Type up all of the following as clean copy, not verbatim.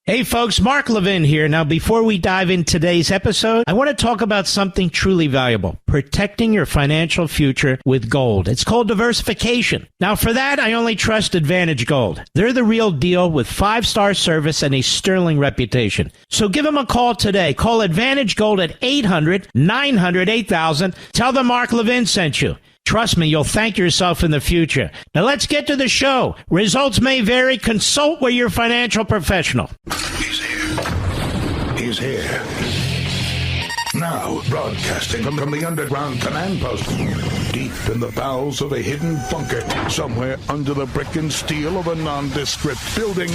Hey folks, Mark Levin here. Now, before we dive into today's episode, I want to talk about something truly valuable, protecting your financial future with gold. It's called diversification. Now, for that, I only trust Advantage Gold. They're the real deal with 5-star service and a sterling reputation. So give them a call today. Call Advantage Gold at 800-900-8000. Tell them Mark Levin sent you. Trust me, you'll thank yourself in the future. Now let's get to the show. Results may vary. Consult with your financial professional. He's here. He's here. Now, broadcasting from the underground command post, deep in the bowels of a hidden bunker, somewhere under the brick and steel of a nondescript building,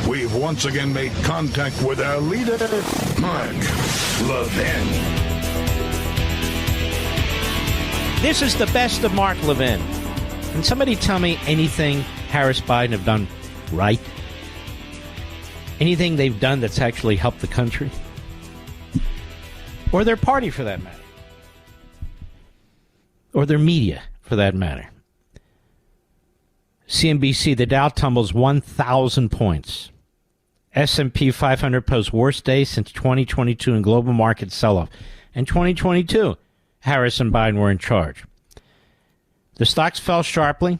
we've once again made contact with our leader, Mark Levin. This is the best of Mark Levin. Can somebody tell me anything Harris Biden have done right? Anything they've done that's actually helped the country? Or their party, for that matter? Or their media, for that matter? CNBC, the Dow tumbles 1,000 points. S&P 500 posts worst day since 2022 in global market sell-off. In 2022, Harris and Biden were in charge. The stocks fell sharply,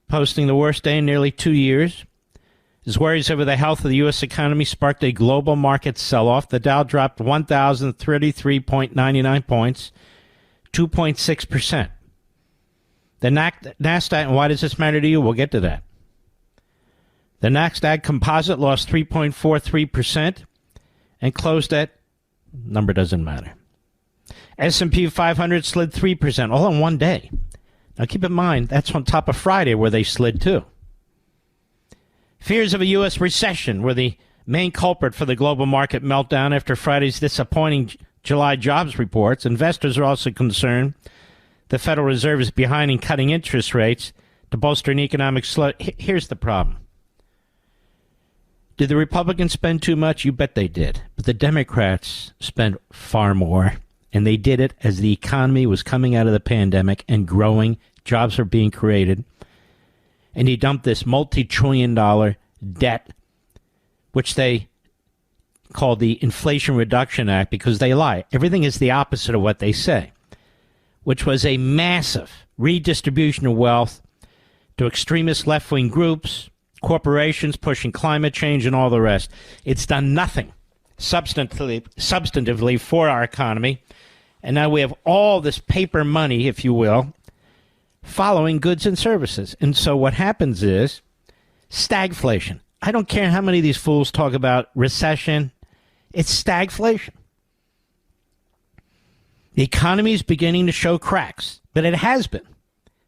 posting the worst day in nearly 2 years. As worries over the health of the U.S. economy sparked a global market sell-off, the Dow dropped 1,033.99 points, 2.6%. The NASDAQ, and why does this matter to you? We'll get to that. The NASDAQ composite lost 3.43% and closed at, number doesn't matter. S&P 500 slid 3%, all in one day. Now keep in mind, that's on top of Friday where they slid too. Fears of a U.S. recession were the main culprit for the global market meltdown after Friday's disappointing July jobs reports. Investors are also concerned the Federal Reserve is behind in cutting interest rates to bolster an economic slow. Here's the problem. Did the Republicans spend too much? You bet they did. But the Democrats spent far more. And they did it as the economy was coming out of the pandemic and growing. Jobs are being created. And he dumped this multi-trillion-dollar debt, which they call the Inflation Reduction Act, because they lie. Everything is the opposite of what they say, which was a massive redistribution of wealth to extremist left-wing groups, corporations pushing climate change, and all the rest. It's done nothing substantively for our economy. And now we have all this paper money, if you will, following goods and services. And so what happens is stagflation. I don't care how many of these fools talk about recession. It's stagflation. The economy is beginning to show cracks, but it has been.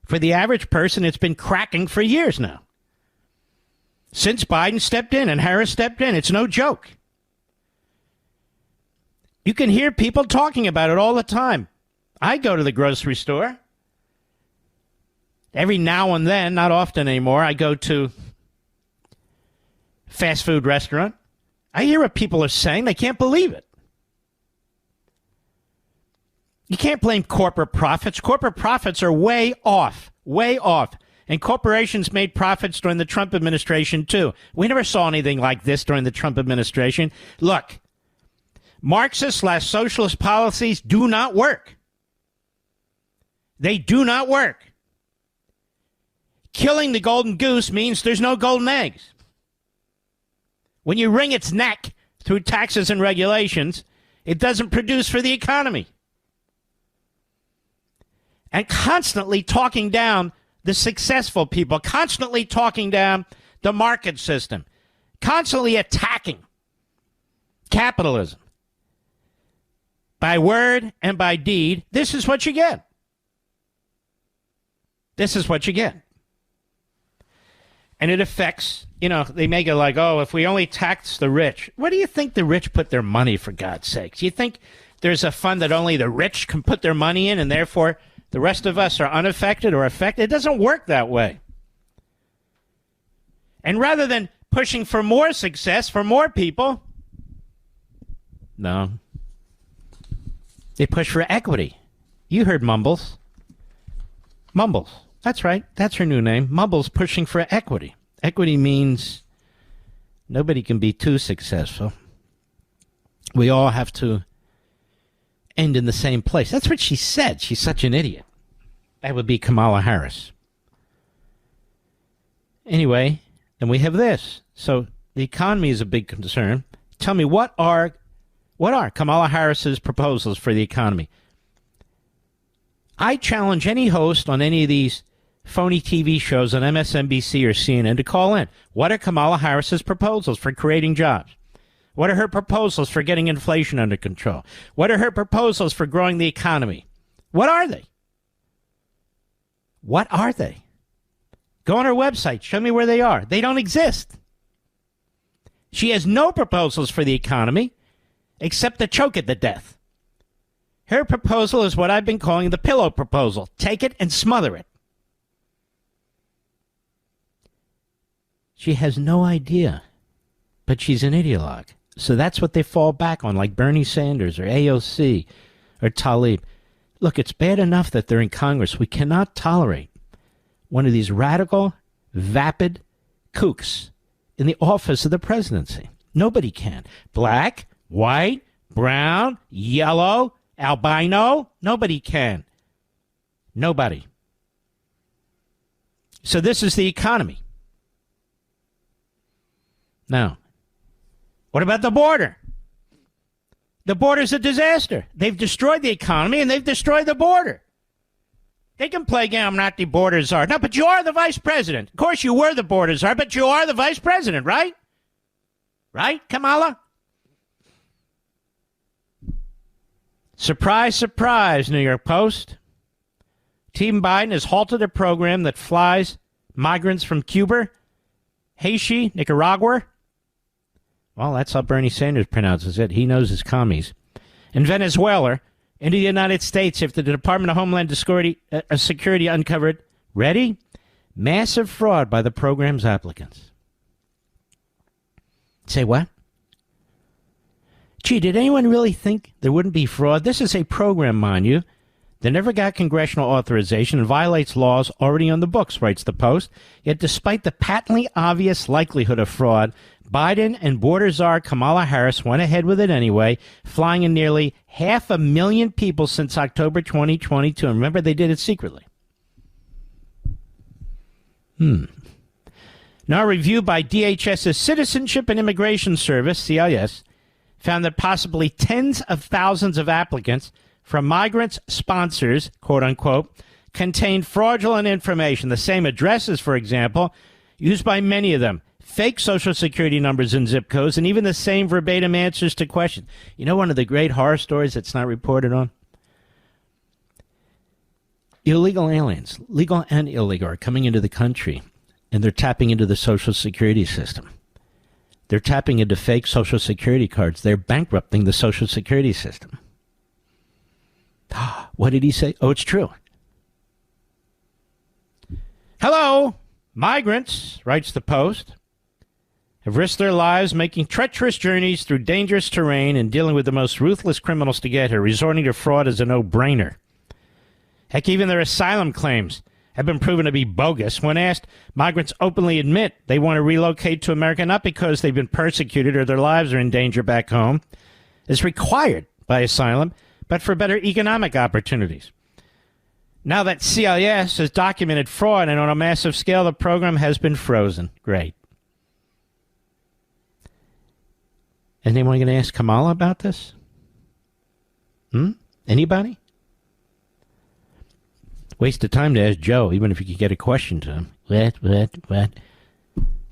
For the average person, it's been cracking for years now. Since Biden stepped in and Harris stepped in, it's no joke. You can hear people talking about it all the time. I go to the grocery store. Every now and then, not often anymore, I go to fast food restaurant. I hear what people are saying. They can't believe it. You can't blame corporate profits. Corporate profits are way off, way off. And corporations made profits during the Trump administration, too. We never saw anything like this during the Trump administration. Look. Marxist/socialist policies do not work. They do not work. Killing the golden goose means there's no golden eggs. When you wring its neck through taxes and regulations, it doesn't produce for the economy. And constantly talking down the successful people, constantly talking down the market system, constantly attacking capitalism. By word and by deed, this is what you get. This is what you get. And it affects, they make it like, oh, if we only tax the rich. Where do you think the rich put their money, for God's sakes? You think there's a fund that only the rich can put their money in and therefore the rest of us are unaffected or affected? It doesn't work that way. And rather than pushing for more success, for more people, no. They push for equity. You heard Mumbles. Mumbles. That's right. That's her new name. Mumbles pushing for equity. Equity means Nobody can be too successful. We all have to end in the same place. That's what she said. She's such an idiot. That would be Kamala Harris. Anyway, and we have this. So the economy is a big concern. Tell me, what are Kamala Harris's proposals for the economy? I challenge any host on any of these phony TV shows on MSNBC or CNN to call in. What are Kamala Harris's proposals for creating jobs? What are her proposals for getting inflation under control? What are her proposals for growing the economy? What are they? What are they? Go on her website. Show me where they are. They don't exist. She has no proposals for the economy except to choke it to death. Her proposal is what I've been calling the pillow proposal. Take it and smother it. She has no idea, but she's an ideologue. So that's what they fall back on, like Bernie Sanders or AOC or Tlaib. Look, it's bad enough that they're in Congress. We cannot tolerate one of these radical, vapid kooks in the office of the presidency. Nobody can. Black, white, brown, yellow, albino, nobody can. Nobody. So this is the economy. Now, what about the border? The border's a disaster. They've destroyed the economy and they've destroyed the border. They can play game, I'm not the border czar. No, but you are the vice president. Of course you were the border czar, but you are the vice president, right? Right, Kamala? Surprise, surprise, New York Post. Team Biden has halted a program that flies migrants from Cuba, Haiti, Nicaragua. Well, that's how Bernie Sanders pronounces it. He knows his commies. And Venezuela into the United States if the Department of Homeland Security uncovered, ready? Massive fraud by the program's applicants. Say what? Gee, did anyone really think there wouldn't be fraud? This is a program, mind you, that never got congressional authorization and violates laws already on the books, writes the Post. Yet despite the patently obvious likelihood of fraud, Biden and border czar Kamala Harris went ahead with it anyway, flying in nearly 500,000 people since October 2022. And remember, they did it secretly. Now, a review by DHS's Citizenship and Immigration Service, CIS, found that possibly tens of thousands of applicants from migrants' sponsors, quote unquote, contained fraudulent information. The same addresses, for example, used by many of them. Fake Social Security numbers and zip codes, and even the same verbatim answers to questions. You know one of the great horror stories that's not reported on? Illegal aliens, legal and illegal, are coming into the country, and they're tapping into the Social Security system. They're tapping into fake Social Security cards. They're bankrupting the Social Security system. What did he say? Oh, it's true. Hello, migrants, writes the Post, have risked their lives making treacherous journeys through dangerous terrain and dealing with the most ruthless criminals to get here. Resorting to fraud is a no-brainer. Heck, even their asylum claims have been proven to be bogus. When asked, migrants openly admit they want to relocate to America not because they've been persecuted or their lives are in danger back home, as required by asylum, but for better economic opportunities. Now that CIS has documented fraud and on a massive scale, the program has been frozen. Great. Anyone going to ask Kamala about this? Anybody? Waste of time to ask Joe, even if you could get a question to him. What?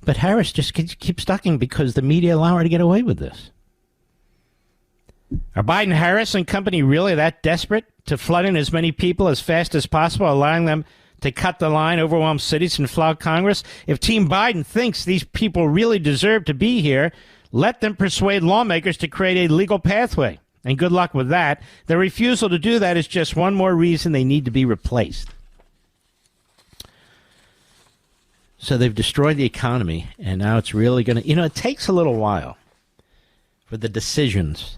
But Harris just keeps talking because the media allow her to get away with this. Are Biden, Harris, and company really that desperate to flood in as many people as fast as possible, allowing them to cut the line, overwhelm cities, and flout Congress? If Team Biden thinks these people really deserve to be here, let them persuade lawmakers to create a legal pathway. And good luck with that. Their refusal to do that is just one more reason they need to be replaced. So they've destroyed the economy, and now it's really going to... it takes a little while for the decisions,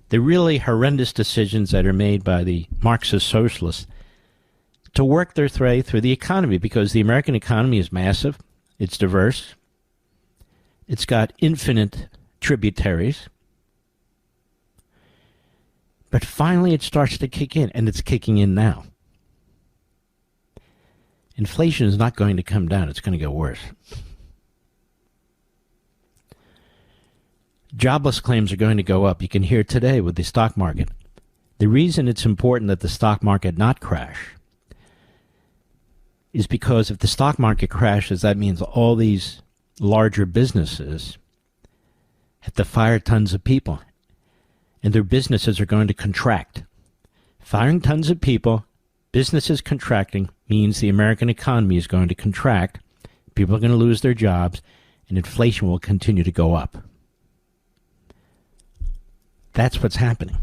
the really horrendous decisions that are made by the Marxist Socialists, to work their way through the economy, because the American economy is massive, it's diverse, It's got infinite tributaries. But finally it starts to kick in, and it's kicking in now. Inflation is not going to come down. It's going to get worse. Jobless claims are going to go up. You can hear today with the stock market. The reason it's important that the stock market not crash is because if the stock market crashes, that means all these larger businesses have to fire tons of people, and their businesses are going to contract. Firing tons of people, businesses contracting, means the American economy is going to contract, people are going to lose their jobs, and inflation will continue to go up. That's what's happening.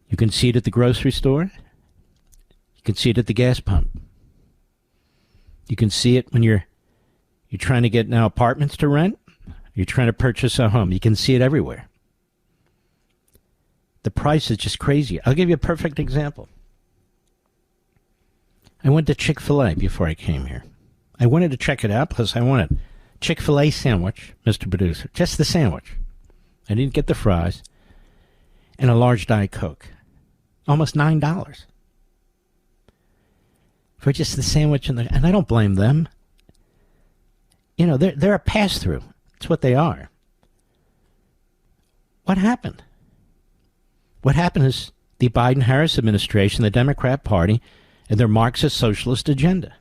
You can see it at the grocery store. You can see it at the gas pump. You can see it when you're trying to get now apartments to rent. You're trying to purchase a home. You can see it everywhere. The price is just crazy. I'll give you a perfect example. I went to Chick-fil-A before I came here. I wanted to check it out because I wanted Chick-fil-A sandwich, Mr. Producer. Just the sandwich. I didn't get the fries. And a large Diet Coke. Almost $9. For just the sandwich and I don't blame them. You know, they're a pass-through. It's what they are. What happened? What happened is the Biden-Harris administration, the Democrat Party, and their Marxist Socialist agenda.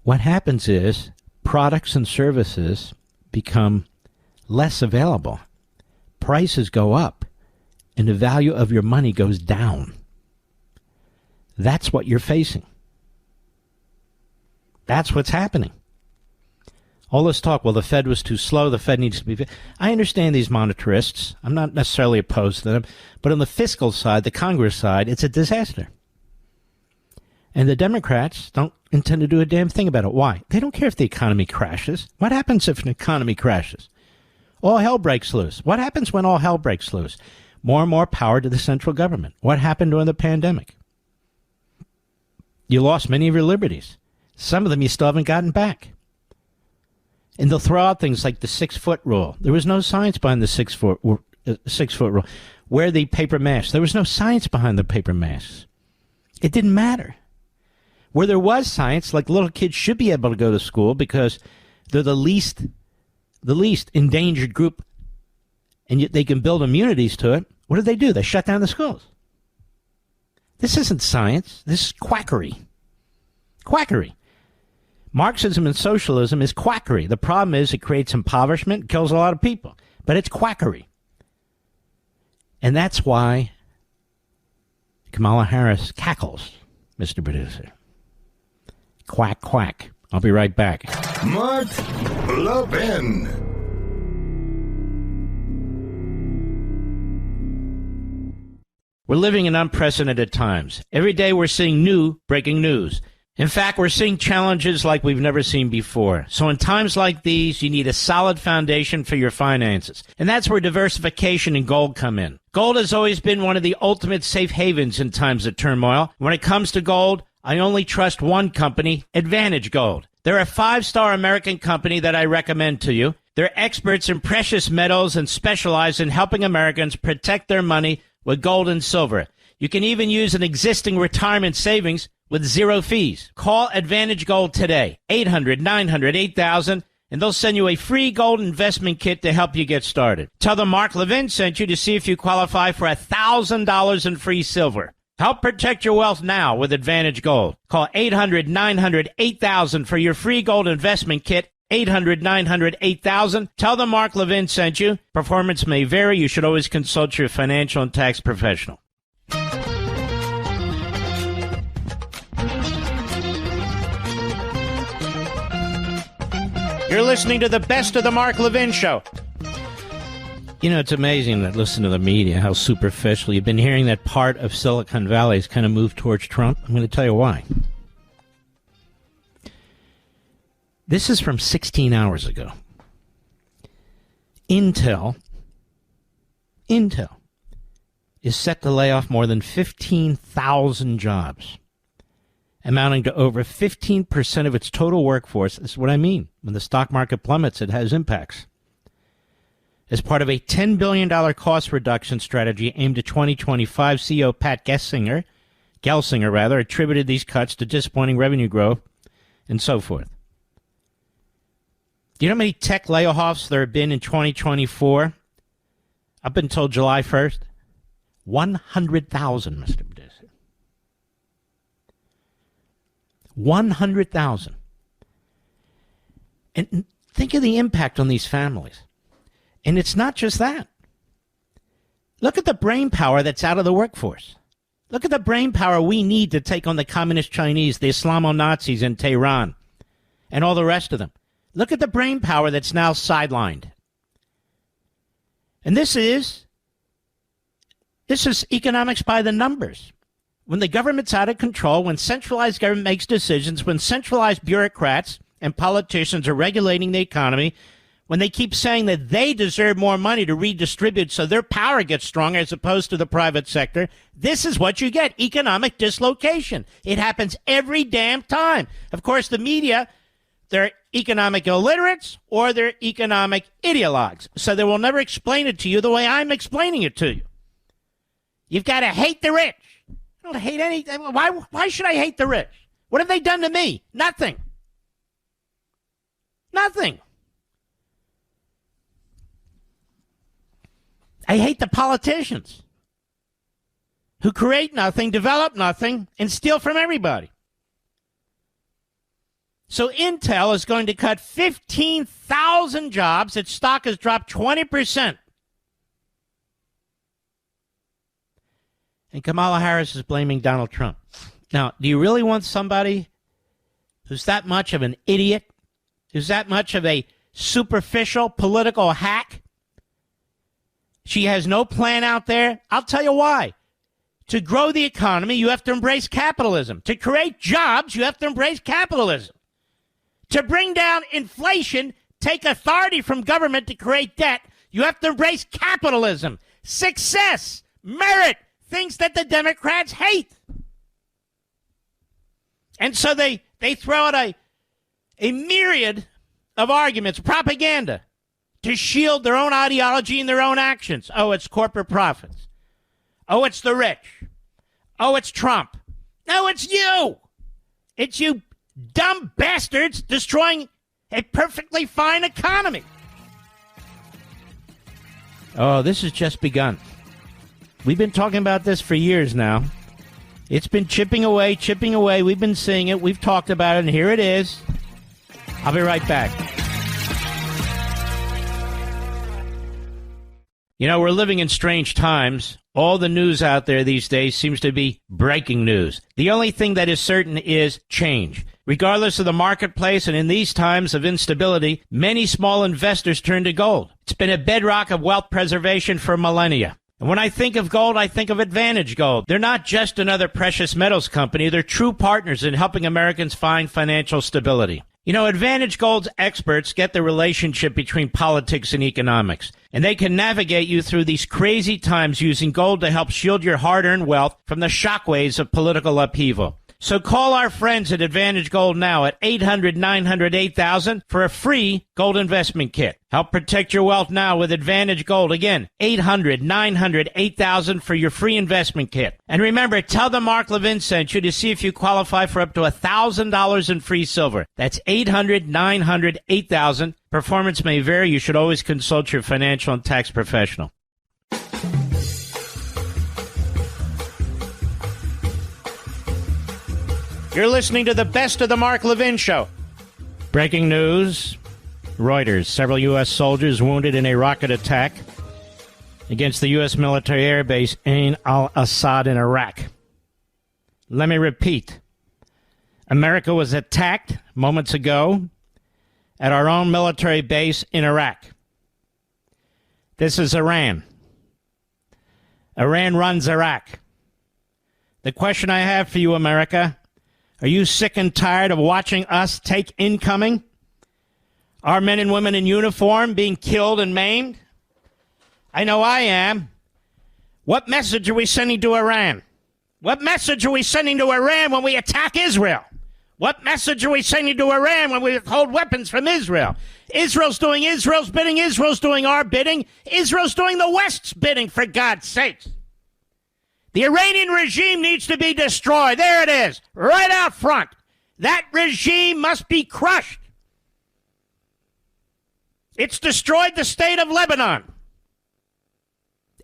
What happens is products and services become less available. Prices go up, and the value of your money goes down. That's what you're facing. That's what's happening. All this talk, well, the Fed was too slow, the Fed needs to be... I understand these monetarists. I'm not necessarily opposed to them. But on the fiscal side, the Congress side, it's a disaster. And the Democrats don't intend to do a damn thing about it. Why? They don't care if the economy crashes. What happens if an economy crashes? All hell breaks loose. What happens when all hell breaks loose? More and more power to the central government. What happened during the pandemic? You lost many of your liberties. Some of them you still haven't gotten back. And they'll throw out things like the 6-foot rule. There was no science behind the 6-foot rule. Wear the paper masks. There was no science behind the paper masks. It didn't matter. Where there was science, like little kids should be able to go to school because they're the least endangered group, and yet they can build immunities to it. What did they do? They shut down the schools. This isn't science. This is quackery. Quackery. Marxism and socialism is quackery. The problem is it creates impoverishment, kills a lot of people. But it's quackery. And that's why Kamala Harris cackles, Mr. Producer. Quack, quack. I'll be right back. Mark Levin. We're living in unprecedented times. Every day we're seeing new breaking news. In fact, we're seeing challenges like we've never seen before. So in times like these, you need a solid foundation for your finances. And that's where diversification and gold come in. Gold has always been one of the ultimate safe havens in times of turmoil. When it comes to gold, I only trust one company, Advantage Gold. They're a 5-star American company that I recommend to you. They're experts in precious metals and specialize in helping Americans protect their money with gold and silver. You can even use an existing retirement savings with zero fees. Call Advantage Gold today, 800-900-8000, and they'll send you a free gold investment kit to help you get started. Tell them Mark Levin sent you to see if you qualify for $1,000 in free silver. Help protect your wealth now with Advantage Gold. Call 800-900-8000 for your free gold investment kit, 800-900-8000. Tell them Mark Levin sent you. Performance may vary. You should always consult your financial and tax professional. You're listening to the best of the Mark Levin Show. You know, it's amazing that listen to the media, how superficial. You've been hearing that part of Silicon Valley has kind of moved towards Trump. I'm going to tell you why. This is from 16 hours ago. Intel is set to lay off more than 15,000 jobs. amounting to over 15% of its total workforce. This is what I mean. When the stock market plummets, it has impacts. As part of a $10 billion cost reduction strategy aimed at 2025, CEO Pat Gelsinger attributed these cuts to disappointing revenue growth and so forth. Do you know how many tech layoffs there have been in 2024? Up until July 1st? 100,000, Mr. Producer. 100,000. And think of the impact on these families. And it's not just that. Look at the brain power that's out of the workforce. Look at the brain power we need to take on the communist Chinese, the Islamo-Nazis in Tehran, and all the rest of them. Look at the brain power that's now sidelined. And this is economics by the numbers. When the government's out of control, when centralized government makes decisions, when centralized bureaucrats and politicians are regulating the economy, when they keep saying that they deserve more money to redistribute so their power gets stronger as opposed to the private sector, this is what you get, economic dislocation. It happens every damn time. Of course, the media, they're economic illiterates or they're economic ideologues, so they will never explain it to you the way I'm explaining it to you. You've got to hate the rich. I don't hate anything. Why should I hate the rich? What have they done to me? Nothing. Nothing. I hate the politicians who create nothing, develop nothing, and steal from everybody. So Intel is going to cut 15,000 jobs. Its stock has dropped 20%. And Kamala Harris is blaming Donald Trump. Now, do you really want somebody who's that much of an idiot, who's that much of a superficial political hack? She has no plan out there. I'll tell you why. To grow the economy, you have to embrace capitalism. To create jobs, you have to embrace capitalism. To bring down inflation, take authority from government to create debt, you have to embrace capitalism. Success, merit, things that the Democrats hate. And so they throw out a myriad of arguments, propaganda, to shield their own ideology and their own actions. Oh, it's corporate profits. Oh, it's the rich. Oh, it's Trump. No, it's you. It's you dumb bastards destroying a perfectly fine economy. Oh, this has just begun. We've been talking about this for years now. It's been chipping away, chipping away. We've been seeing it. We've talked about it, and here it is. I'll be right back. You know, we're living in strange times. All the news out there these days seems to be breaking news. The only thing that is certain is change. Regardless of the marketplace, and in these times of instability, many small investors turn to gold. It's been a bedrock of wealth preservation for millennia. And when I think of gold, I think of Advantage Gold. They're not just another precious metals company. They're true partners in helping Americans find financial stability. You know, Advantage Gold's experts get the relationship between politics and economics, and they can navigate you through these crazy times using gold to help shield your hard-earned wealth from the shockwaves of political upheaval. So call our friends at Advantage Gold now at 800-900-8000 for a free gold investment kit. Help protect your wealth now with Advantage Gold. Again, 800-900-8000 for your free investment kit. And remember, tell them Mark Levin sent you to see if you qualify for up to $1,000 in free silver. That's 800-900-8000. Performance may vary. You should always consult your financial and tax professional. You're listening to the best of the Mark Levin Show. Breaking news. Reuters. Several U.S. soldiers wounded in a rocket attack against the U.S. military airbase Ain al-Assad in Iraq. Let me repeat. America was attacked moments ago at our own military base in Iraq. This is Iran. Iran runs Iraq. The question I have for you, America, are you sick and tired of watching us take incoming? Our men and women in uniform being killed and maimed? I know I am. What message are we sending to Iran? What message are we sending to Iran when we attack Israel? What message are we sending to Iran when we withhold weapons from Israel? Israel's doing Israel's bidding. Israel's doing our bidding. Israel's doing the West's bidding, for God's sakes. The Iranian regime needs to be destroyed. There it is, right out front. That regime must be crushed. It's destroyed the state of Lebanon.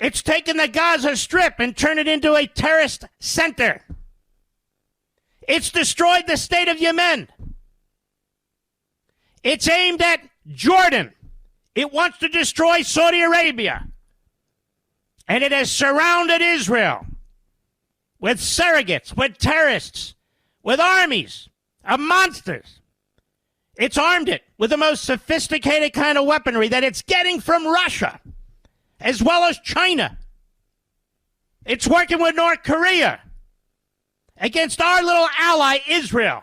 It's taken the Gaza Strip and turned it into a terrorist center. It's destroyed the state of Yemen. It's aimed at Jordan. It wants to destroy Saudi Arabia. And it has surrounded Israel with surrogates, with terrorists, with armies of monsters. It's armed it with the most sophisticated kind of weaponry that it's getting from Russia, as well as China. It's working with North Korea against our little ally, Israel,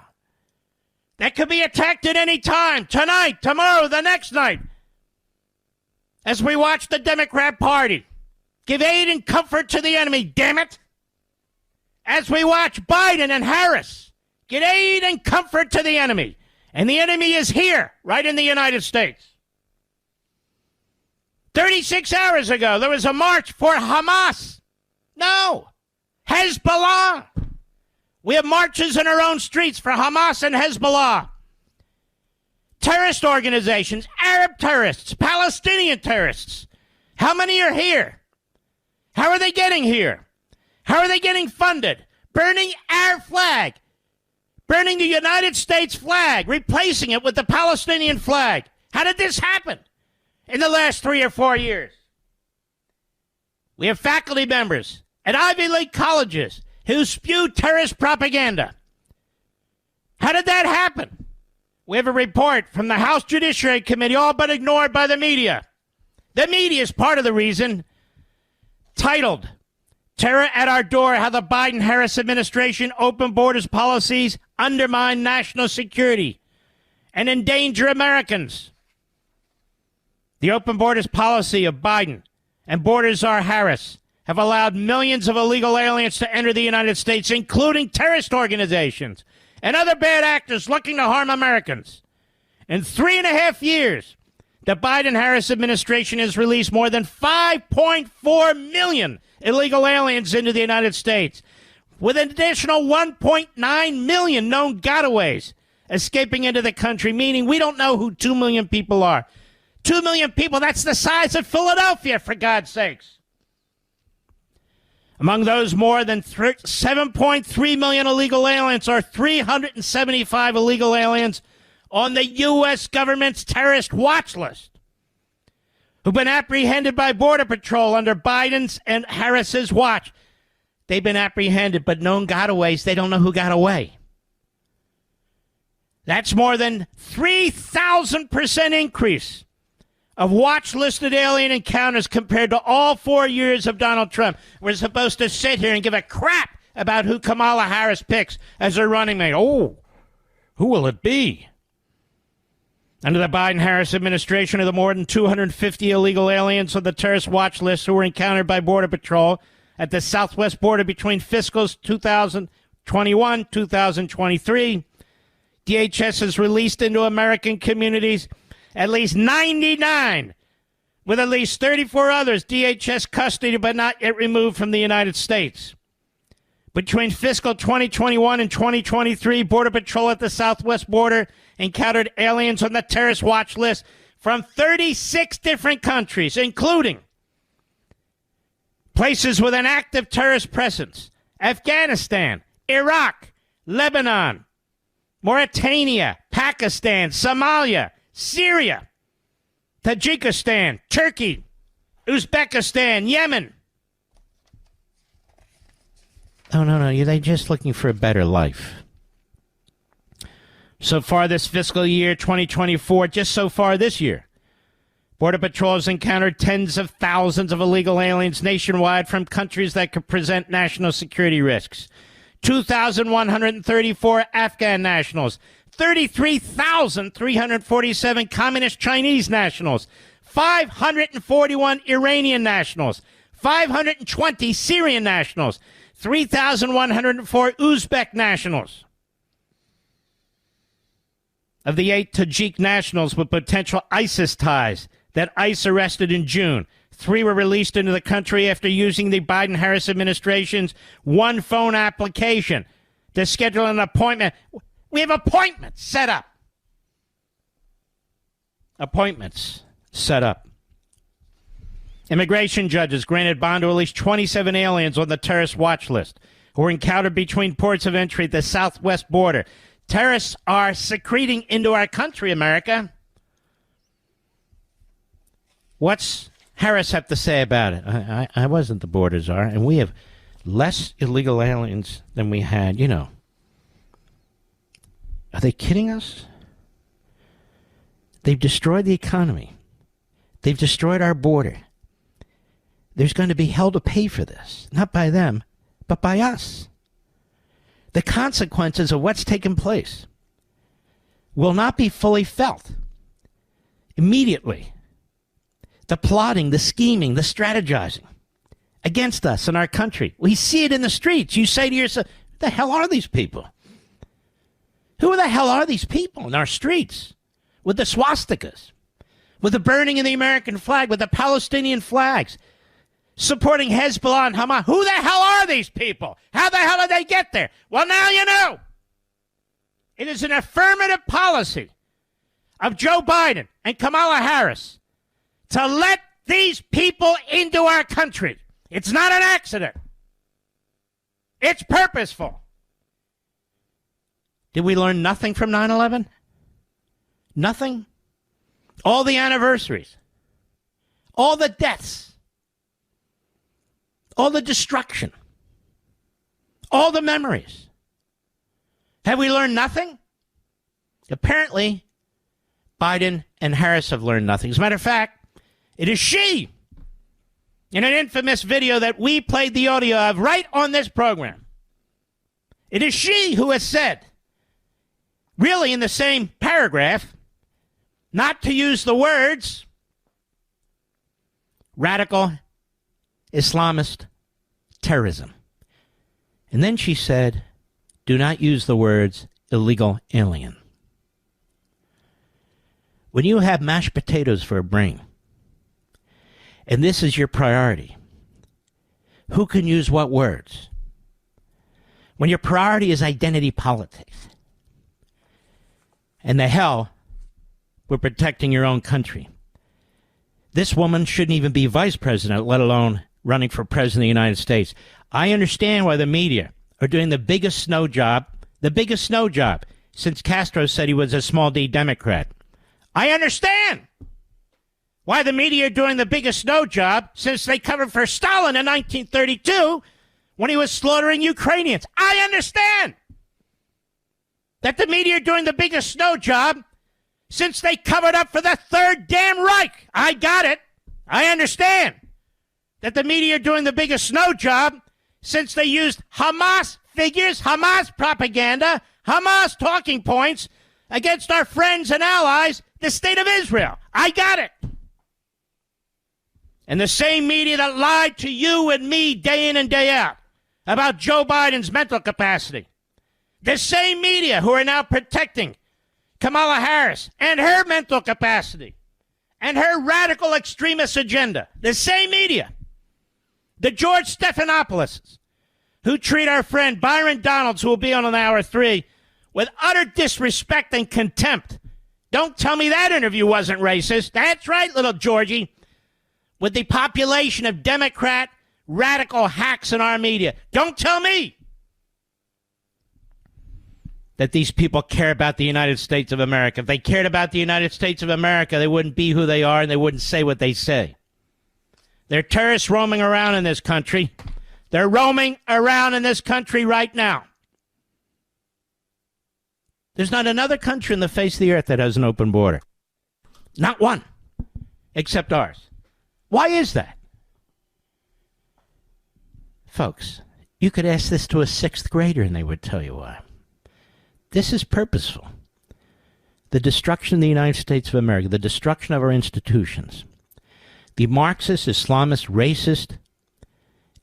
that could be attacked at any time, tonight, tomorrow, the next night, as we watch the Democrat Party give aid and comfort to the enemy, damn it. As we watch Biden and Harris give aid and comfort to the enemy. And the enemy is here, right in the United States. 36 hours ago, there was a march for Hamas. No, Hezbollah. We have marches in our own streets for Hamas and Hezbollah. Terrorist organizations, Arab terrorists, Palestinian terrorists. How many are here? How are they getting here? How are they getting funded? Burning our flag. Burning the United States flag, replacing it with the Palestinian flag. How did this happen in the last 3 or 4 years? We have faculty members at Ivy League colleges who spew terrorist propaganda. How did that happen? We have a report from the House Judiciary Committee, all but ignored by the media. The media is part of the reason, titled, Terror at Our Door, How the Biden-Harris Administration Open Borders Policies Undermine National Security and Endanger Americans. The open borders policy of Biden and border czar Harris have allowed millions of illegal aliens to enter the United States, including terrorist organizations and other bad actors looking to harm Americans. In 3.5 years, the Biden-Harris administration has released more than 5.4 million illegal aliens into the United States, with an additional 1.9 million known gotaways escaping into the country, meaning we don't know who 2 million people are. 2 million people, that's the size of Philadelphia, for God's sakes. Among those, more than 7.3 million illegal aliens are 375 illegal aliens on the U.S. government's terrorist watch list, who've been apprehended by Border Patrol under Biden's and Harris's watch. They've been apprehended, but known gotaways, they don't know who got away. That's more than 3,000% increase of watch-listed alien encounters compared to all 4 years of Donald Trump. We're supposed to sit here and give a crap about who Kamala Harris picks as her running mate. Oh, who will it be? Under the Biden-Harris administration, of the more than 250 illegal aliens on the terrorist watch list who were encountered by Border Patrol at the southwest border between fiscals 2021-2023, DHS has released into American communities at least 99, with at least 34 others DHS custody but not yet removed from the United States. Between fiscal 2021 and 2023, Border Patrol at the southwest border encountered aliens on the terrorist watch list from 36 different countries, including places with an active terrorist presence: Afghanistan, Iraq, Lebanon, Mauritania, Pakistan, Somalia, Syria, Tajikistan, Turkey, Uzbekistan, Yemen. Oh, no, they're just looking for a better life. So far this fiscal year, 2024, just so far this year, Border Patrol has encountered tens of thousands of illegal aliens nationwide from countries that could present national security risks. 2,134 Afghan nationals, 33,347 Communist Chinese nationals, 541 Iranian nationals, 520 Syrian nationals, 3,104 Uzbek nationals. Of the 8 Tajik nationals with potential ISIS ties that ICE arrested in June, 3 were released into the country after using the Biden-Harris administration's one phone application to schedule an appointment. We have appointments set up. Appointments set up. Immigration judges granted bond to at least 27 aliens on the terrorist watch list who were encountered between ports of entry at the southwest border. Terrorists are secreting into our country, America. What's Harris have to say about it? I wasn't the border czar, and we have less illegal aliens than we had, you know. Are they kidding us? They've destroyed the economy. They've destroyed our border. There's going to be hell to pay for this, not by them, but by us. The consequences of what's taken place will not be fully felt immediately. The plotting, the scheming, the strategizing against us and our country. We see it in the streets. You say to yourself, who the hell are these people? Who the hell are these people in our streets with the swastikas, with the burning of the American flag, with the Palestinian flags, supporting Hezbollah and Hamas? Who the hell are these people? How the hell did they get there? Well, now you know. It is an affirmative policy of Joe Biden and Kamala Harris to let these people into our country. It's not an accident. It's purposeful. Did we learn nothing from 9/11? Nothing? All the anniversaries, all the deaths, all the destruction, all the memories. Have we learned nothing? Apparently, Biden and Harris have learned nothing. As a matter of fact, it is she, in an infamous video that we played the audio of right on this program, it is she who has said, really in the same paragraph, not to use the words radical Islamist terrorism. And then she said, do not use the words illegal alien. When you have mashed potatoes for a brain, and this is your priority, who can use what words? When your priority is identity politics, and the hell with protecting your own country. This woman shouldn't even be vice president, let alone running for president of the United States. I understand why the media are doing the biggest snow job since Castro said he was a small d Democrat. I understand why the media are doing the biggest snow job since they covered for Stalin in 1932 when he was slaughtering Ukrainians. I understand that the media are doing the biggest snow job since they covered up for the Third Damn Reich. I got it. I understand that the media are doing the biggest snow job since they used Hamas figures, Hamas propaganda, Hamas talking points against our friends and allies, the state of Israel. I got it. And the same media that lied to you and me day in and day out about Joe Biden's mental capacity. The same media who are now protecting Kamala Harris and her mental capacity and her radical extremist agenda. The same media. The George Stephanopoulos who treat our friend Byron Donalds, who will be on hour 3, with utter disrespect and contempt. Don't tell me that interview wasn't racist. That's right, little Georgie. With the population of Democrat radical hacks in our media. Don't tell me that these people care about the United States of America. If they cared about the United States of America, they wouldn't be who they are and they wouldn't say what they say. They're terrorists roaming around in this country. They're roaming around in this country right now. There's not another country on the face of the earth that has an open border. Not one, except ours. Why is that? Folks, you could ask this to a 6th grader and they would tell you why. This is purposeful. The destruction of the United States of America, the destruction of our institutions, the Marxist, Islamist, racist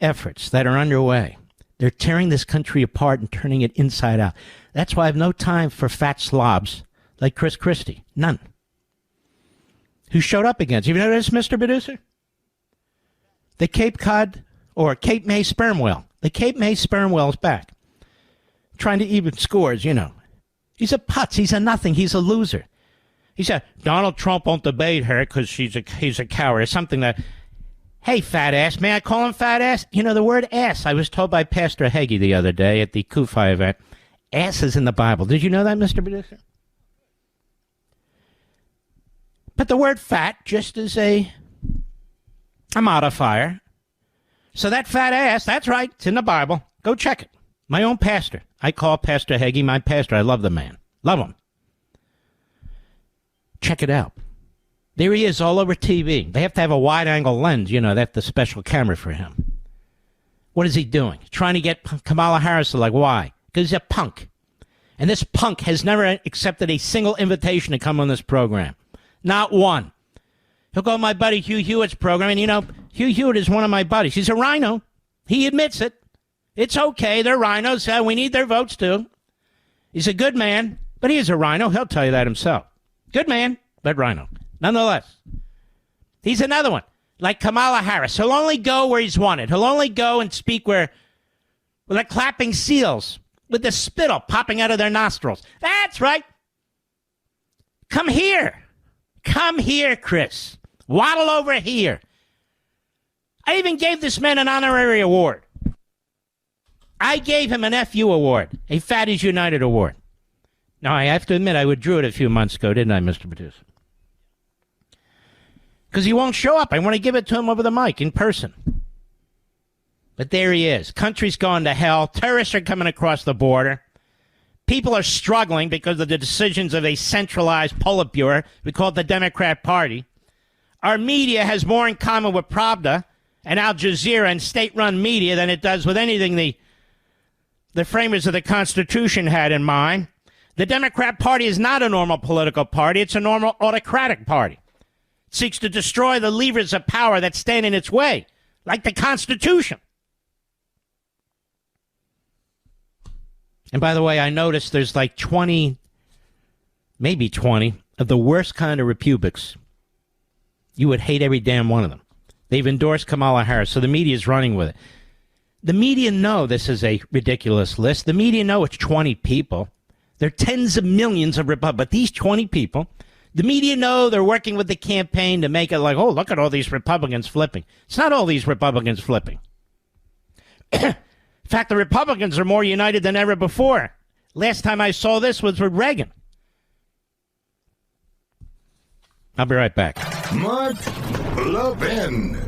efforts that are underway They're tearing this country apart and turning it inside out. That's why I have no time for fat slobs like Chris Christie. None. Who showed up against you? You know this, Mr. Producer? The Cape Cod or Cape May sperm whale. The Cape May sperm whale is back. Trying to even scores, you know. He's a putz. He's a nothing. He's a loser. He said, Donald Trump won't debate her because he's a coward or something that... Hey, fat ass. May I call him fat ass? You know, the word ass, I was told by Pastor Hagee the other day at the Kufi event. Ass is in the Bible. Did you know that, Mr. Producer? But the word fat just is a modifier. So that fat ass, that's right, it's in the Bible. Go check it. My own pastor. I call Pastor Hagee my pastor. I love the man. Love him. Check it out. There he is all over TV. They have to have a wide-angle lens. You know, they have the special camera for him. What is he doing? Trying to get Kamala Harris to like, why? Because he's a punk. And this punk has never accepted a single invitation to come on this program. Not one. He'll go to my buddy Hugh Hewitt's program, and, you know, Hugh Hewitt is one of my buddies. He's a rhino. He admits it. It's okay. They're rhinos. We need their votes, too. He's a good man, but he is a rhino. He'll tell you that himself. Good man, but rhino. Nonetheless, he's another one, like Kamala Harris. He'll only go where he's wanted. He'll only go and speak where they're clapping seals with the spittle popping out of their nostrils. That's right. Come here. Come here, Chris. Waddle over here. I even gave this man an honorary award. I gave him an FU award, a Fatties United award. Now, I have to admit, I withdrew it a few months ago, didn't I, Mr. Producer? Because he won't show up. I want to give it to him over the mic in person. But there he is. Country's going to hell. Terrorists are coming across the border. People are struggling because of the decisions of a centralized Politburo. We call it the Democrat Party. Our media has more in common with Pravda and Al Jazeera and state-run media than it does with anything the framers of the Constitution had in mind. The Democrat Party is not a normal political party. It's a normal autocratic party. It seeks to destroy the levers of power that stand in its way, like the Constitution. And by the way, I noticed there's like 20, maybe 20, of the worst kind of Republics. You would hate every damn one of them. They've endorsed Kamala Harris, so the media is running with it. The media know this is a ridiculous list. The media know it's 20 people. There are tens of millions of Republicans, but these 20 people, the media know they're working with the campaign to make it like, oh, look at all these Republicans flipping. It's not all these Republicans flipping. In fact, the Republicans are more united than ever before. Last time I saw this was with Reagan. I'll be right back. Mark Levin.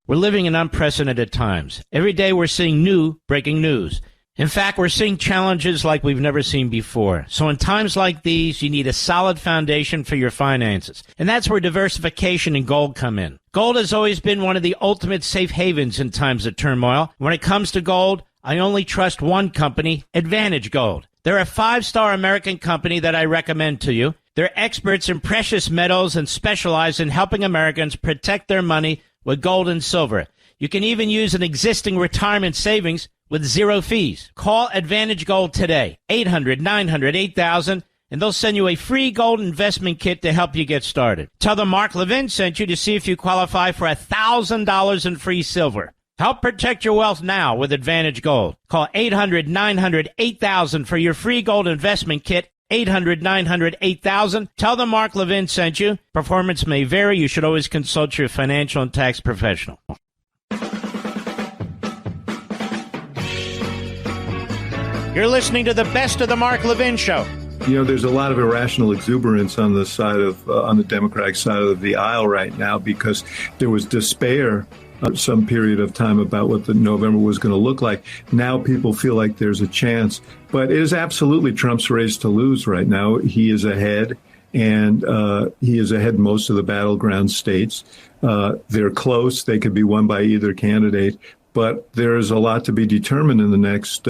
We're living in unprecedented times. Every day we're seeing new breaking news. In fact, we're seeing challenges like we've never seen before. So in times like these, you need a solid foundation for your finances. And that's where diversification and gold come in. Gold has always been one of the ultimate safe havens in times of turmoil. When it comes to gold, I only trust one company, Advantage Gold. They're a 5-star American company that I recommend to you. They're experts in precious metals and specialize in helping Americans protect their money with gold and silver. You can even use an existing retirement savings with zero fees. Call Advantage Gold today, 800-900-8000, and they'll send you a free gold investment kit to help you get started. Tell them Mark Levin sent you to see if you qualify for $1,000 in free silver. Help protect your wealth now with Advantage Gold. Call 800-900-8000 for your free gold investment kit, 800-900-8000. Tell them Mark Levin sent you. Performance may vary. You should always consult your financial and tax professional. You're listening to the best of the Mark Levin Show. You know, there's a lot of irrational exuberance on the side of, on the Democratic side of the aisle right now because there was despair some period of time about what the November was going to look like. Now people feel like there's a chance, but it is absolutely Trump's race to lose right now. He is ahead, and he is ahead in most of the battleground states. They're close. They could be won by either candidate, but there is a lot to be determined in the next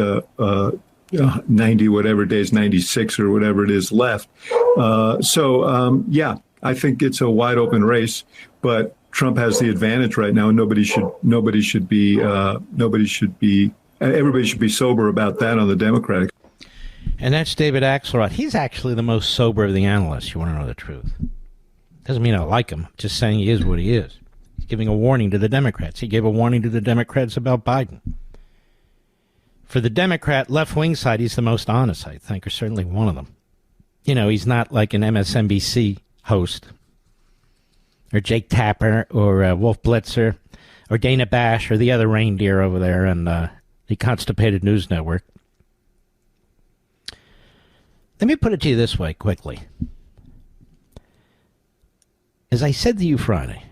90 whatever days, 96 or whatever it is left. Yeah, I think it's a wide open race, but Trump has the advantage right now, and everybody should be sober about that on the Democratic. And that's David Axelrod. He's actually the most sober of the analysts. You want to know the truth? Doesn't mean I like him. Just saying he is what he is. He's giving a warning to the Democrats. He gave a warning to the Democrats about Biden. For the Democrat left-wing side, he's the most honest, I think, or certainly one of them. You know, he's not like an MSNBC host, or Jake Tapper, or Wolf Blitzer, or Dana Bash, or the other reindeer over there on the Constipated News Network. Let me put it to you this way, quickly. As I said to you Friday,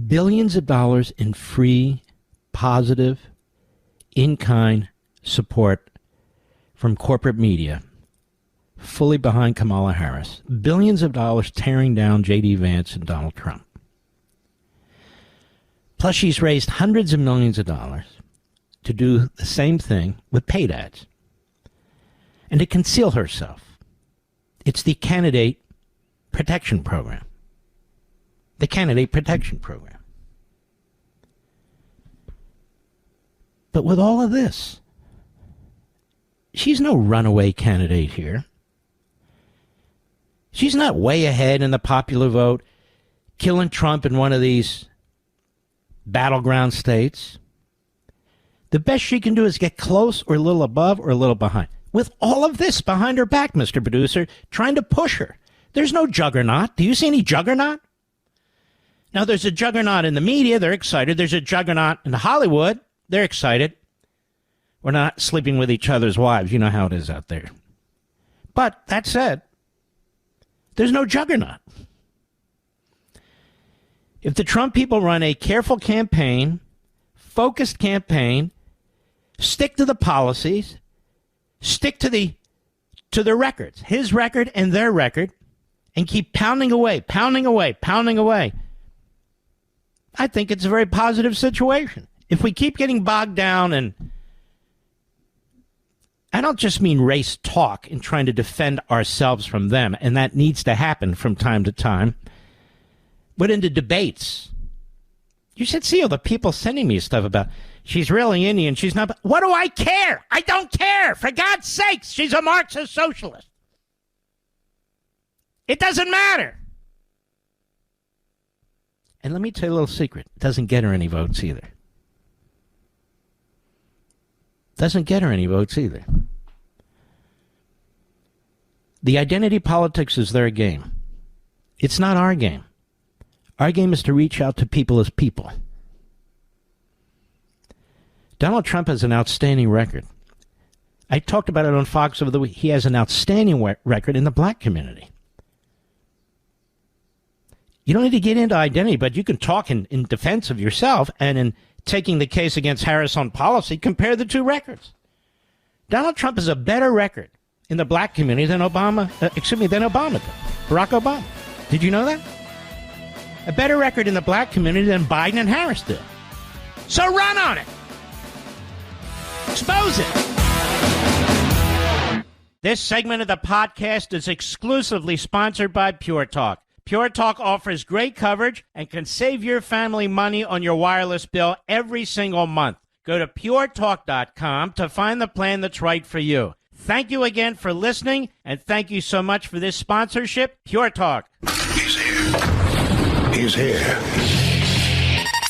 billions of dollars in free, positive, in-kind support from corporate media, fully behind Kamala Harris. Billions of dollars tearing down J.D. Vance and Donald Trump. Plus, she's raised hundreds of millions of dollars to do the same thing with paid ads and to conceal herself. It's the Candidate Protection Program. The Candidate Protection Program. But with all of this, she's no runaway candidate here. She's not way ahead in the popular vote, killing Trump in one of these battleground states. The best she can do is get close or a little above or a little behind. With all of this behind her back, Mr. Producer, trying to push her. There's no juggernaut. Do you see any juggernaut? Now, there's a juggernaut in the media. They're excited. There's a juggernaut in Hollywood. They're excited. We're not sleeping with each other's wives. You know how it is out there. But that said, there's no juggernaut. If the Trump people run a careful campaign, focused campaign, stick to the policies, stick to the records, his record and their record, and keep pounding away, I think it's a very positive situation. If we keep getting bogged down, and I don't just mean race talk and trying to defend ourselves from them, and that needs to happen from time to time, but into debates. You should see all the people sending me stuff about, she's really Indian, she's not. What do I care? I don't care. For God's sakes, she's a Marxist socialist. It doesn't matter. And let me tell you a little secret. It doesn't get her any votes either. Doesn't get her any votes either. The identity politics is their game. It's not our game. Our game is to reach out to people as people. Donald Trump has an outstanding record. I talked about it on Fox over the week. He has an outstanding record in the black community. You don't need to get into identity, but you can talk in defense of yourself, and in taking the case against Harris on policy, compare the two records. Donald Trump has a better record in the black community than Obama did. Barack Obama. Did you know that? A better record in the black community than Biden and Harris did. So run on it. Expose it. This segment of the podcast is exclusively sponsored by Pure Talk. Pure Talk offers great coverage and can save your family money on your wireless bill every single month. Go to puretalk.com to find the plan that's right for you. Thank you again for listening, and thank you so much for this sponsorship, Pure Talk. He's here. He's here.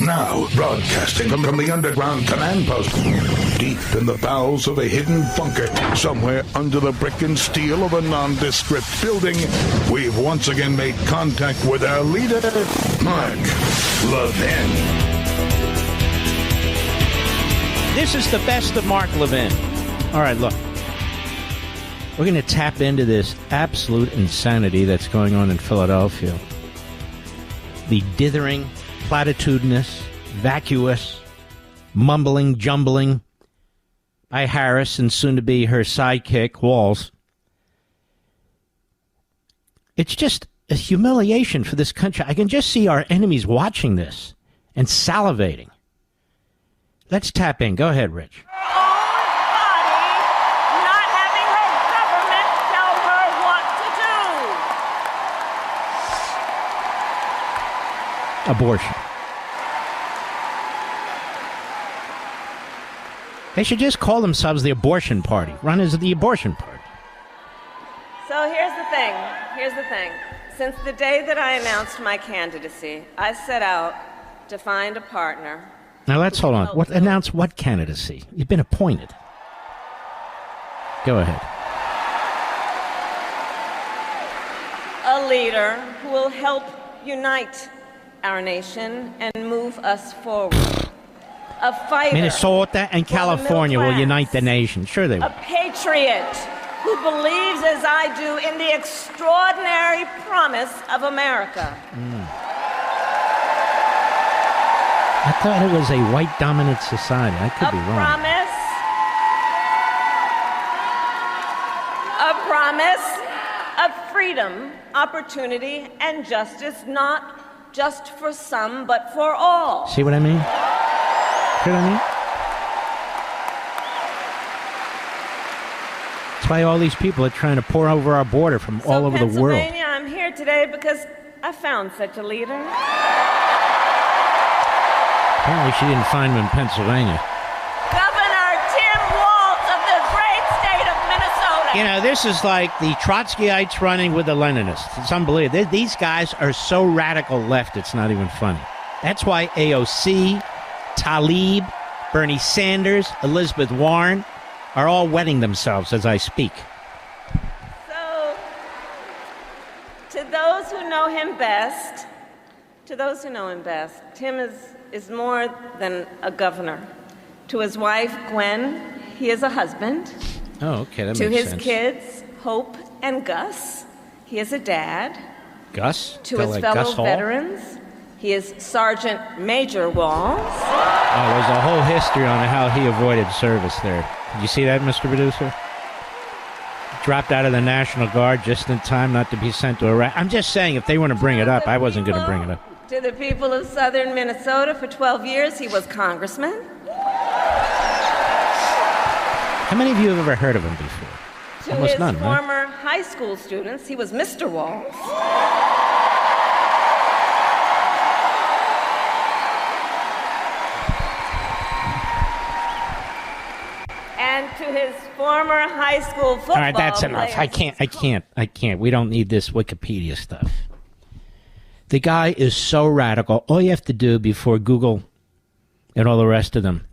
Now, broadcasting from the underground command post, deep in the bowels of a hidden bunker, somewhere under the brick and steel of a nondescript building, we've once again made contact with our leader, Mark Levin. This is the best of Mark Levin. All right, look. We're going to tap into this absolute insanity that's going on in Philadelphia. The dithering, platitudinous, vacuous, mumbling, jumbling by Harris and soon to be her sidekick, Walz. It's just a humiliation for this country. I can just see our enemies watching this and salivating. Let's tap in. Go ahead, Rich. abortion. They should just call themselves the abortion party, run as the abortion party. So here's the thing. Since the day that I announced my candidacy, I set out to find a partner. Now let's hold on. Announce what candidacy? You've been appointed. Go ahead. A leader who will help unite our nation and move us forward. A fighter. Minnesota and California will unite the nation. Sure they will. A patriot who believes, as I do, in the extraordinary promise of America. I thought it was a white-dominant society. I could be wrong. A promise of freedom, opportunity, and justice, not just for some, but for all. See what I mean? See what I mean? That's why all these people are trying to pour over our border from all over the world. Pennsylvania, I'm here today because I found such a leader. Apparently she didn't find him in Pennsylvania. Governor Tim Walz of the great state of Minnesota. You know, this is like the Trotskyites running with the Leninists. It's unbelievable. These guys are so radical left, it's not even funny. That's why AOC, Tlaib, Bernie Sanders, Elizabeth Warren are all wetting themselves as I speak. So, to those who know him best, Tim is more than a governor. To his wife, Gwen, he is a husband. Oh, okay, that to makes his sense. Kids, Hope and Gus, he is a dad. Gus? To his fellow veterans, he is Sergeant Major Walz. Oh, there's a whole history on how he avoided service there. Did you see that, Mr. Producer? Dropped out of the National Guard just in time not to be sent to Iraq. I'm just saying, if they want to bring it up, I wasn't going to bring it up. To the people of southern Minnesota, for 12 years, he was congressman. How many of you have ever heard of him before? To Almost his none, former high school students, he was Mr. Walz. And to his former high school football All right, that's enough. players. I can't. We don't need this Wikipedia stuff. The guy is so radical. All you have to do before Google and all the rest of them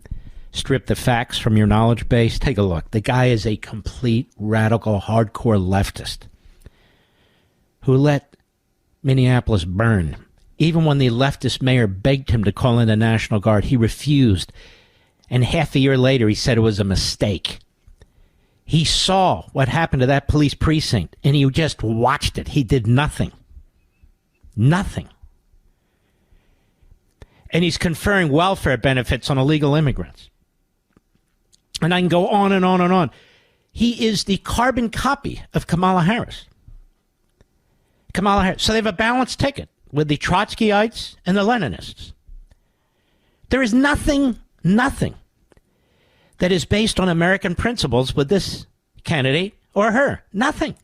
strip the facts from your knowledge base, take a look. The guy is a complete radical, hardcore leftist who let Minneapolis burn. Even when the leftist mayor begged him to call in the National Guard, he refused. And half a year later, he said it was a mistake. He saw what happened to that police precinct, and he just watched it. He did nothing. Nothing. And he's conferring welfare benefits on illegal immigrants. And I can go on and on and on. He is the carbon copy of Kamala Harris. Kamala Harris. So they have a balanced ticket with the Trotskyites and the Leninists. There is nothing that is based on American principles with this candidate or her. Nothing.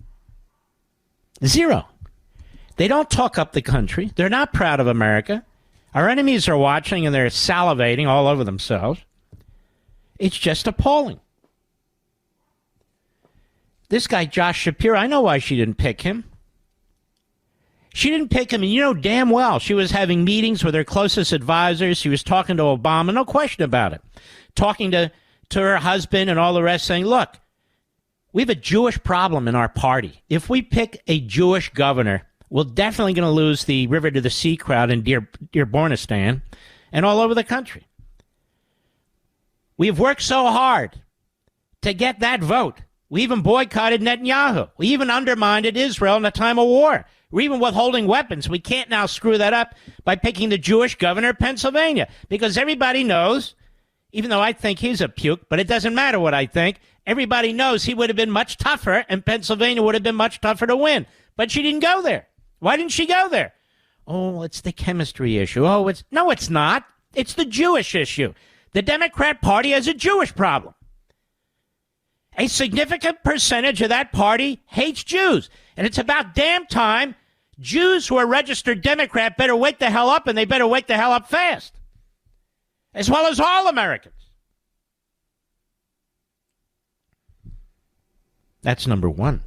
Zero. They don't talk up the country. They're not proud of America. Our enemies are watching and they're salivating all over themselves. It's just appalling. This guy, Josh Shapiro, I know why she didn't pick him. She didn't pick him, and you know damn well she was having meetings with her closest advisors. She was talking to Obama, no question about it. Talking to her husband and all the rest, saying, look, we have a Jewish problem in our party. If we pick a Jewish governor, we're definitely going to lose the River to the Sea crowd in Dearbornistan and all over the country. We've worked so hard to get that vote. We even boycotted Netanyahu. We even undermined Israel in a time of war. We're even withholding weapons. We can't now screw that up by picking the Jewish governor of Pennsylvania, because everybody knows, even though I think he's a puke, but it doesn't matter what I think, everybody knows he would have been much tougher and Pennsylvania would have been much tougher to win. But she didn't go there. Why didn't she go there? Oh, it's the chemistry issue. Oh, no, it's not. It's the Jewish issue. The Democrat Party has a Jewish problem. A significant percentage of that party hates Jews. And it's about damn time Jews who are registered Democrat better wake the hell up, and they better wake the hell up fast. As well as all Americans. That's number one.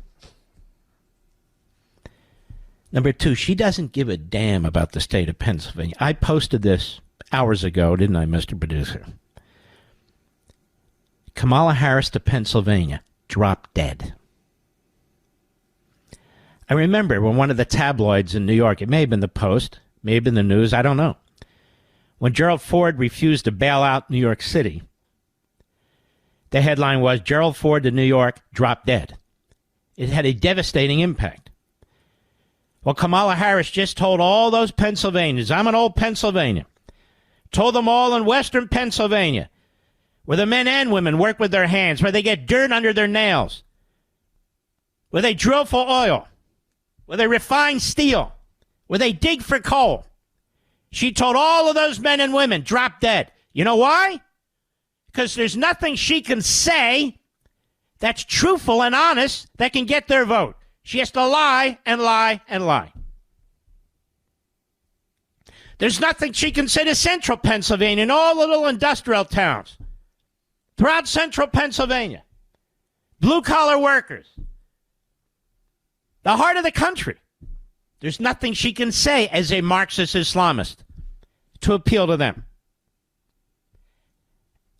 Number two, she doesn't give a damn about the state of Pennsylvania. I posted this hours ago, didn't I, Mr. Producer? Kamala Harris to Pennsylvania, dropped dead. I remember when one of the tabloids in New York, it may have been the Post, may have been the News, I don't know, when Gerald Ford refused to bail out New York City, the headline was, Gerald Ford to New York, dropped dead. It had a devastating impact. Well, Kamala Harris just told all those Pennsylvanians, I'm an old Pennsylvanian, told them all in Western Pennsylvania, where the men and women work with their hands, where they get dirt under their nails, where they drill for oil, where they refine steel, where they dig for coal. She told all of those men and women, drop dead. You know why? Because there's nothing she can say that's truthful and honest that can get their vote. She has to lie and lie and lie. There's nothing she can say to central Pennsylvania and all little industrial towns throughout central Pennsylvania. Blue-collar workers. The heart of the country. There's nothing she can say as a Marxist Islamist to appeal to them.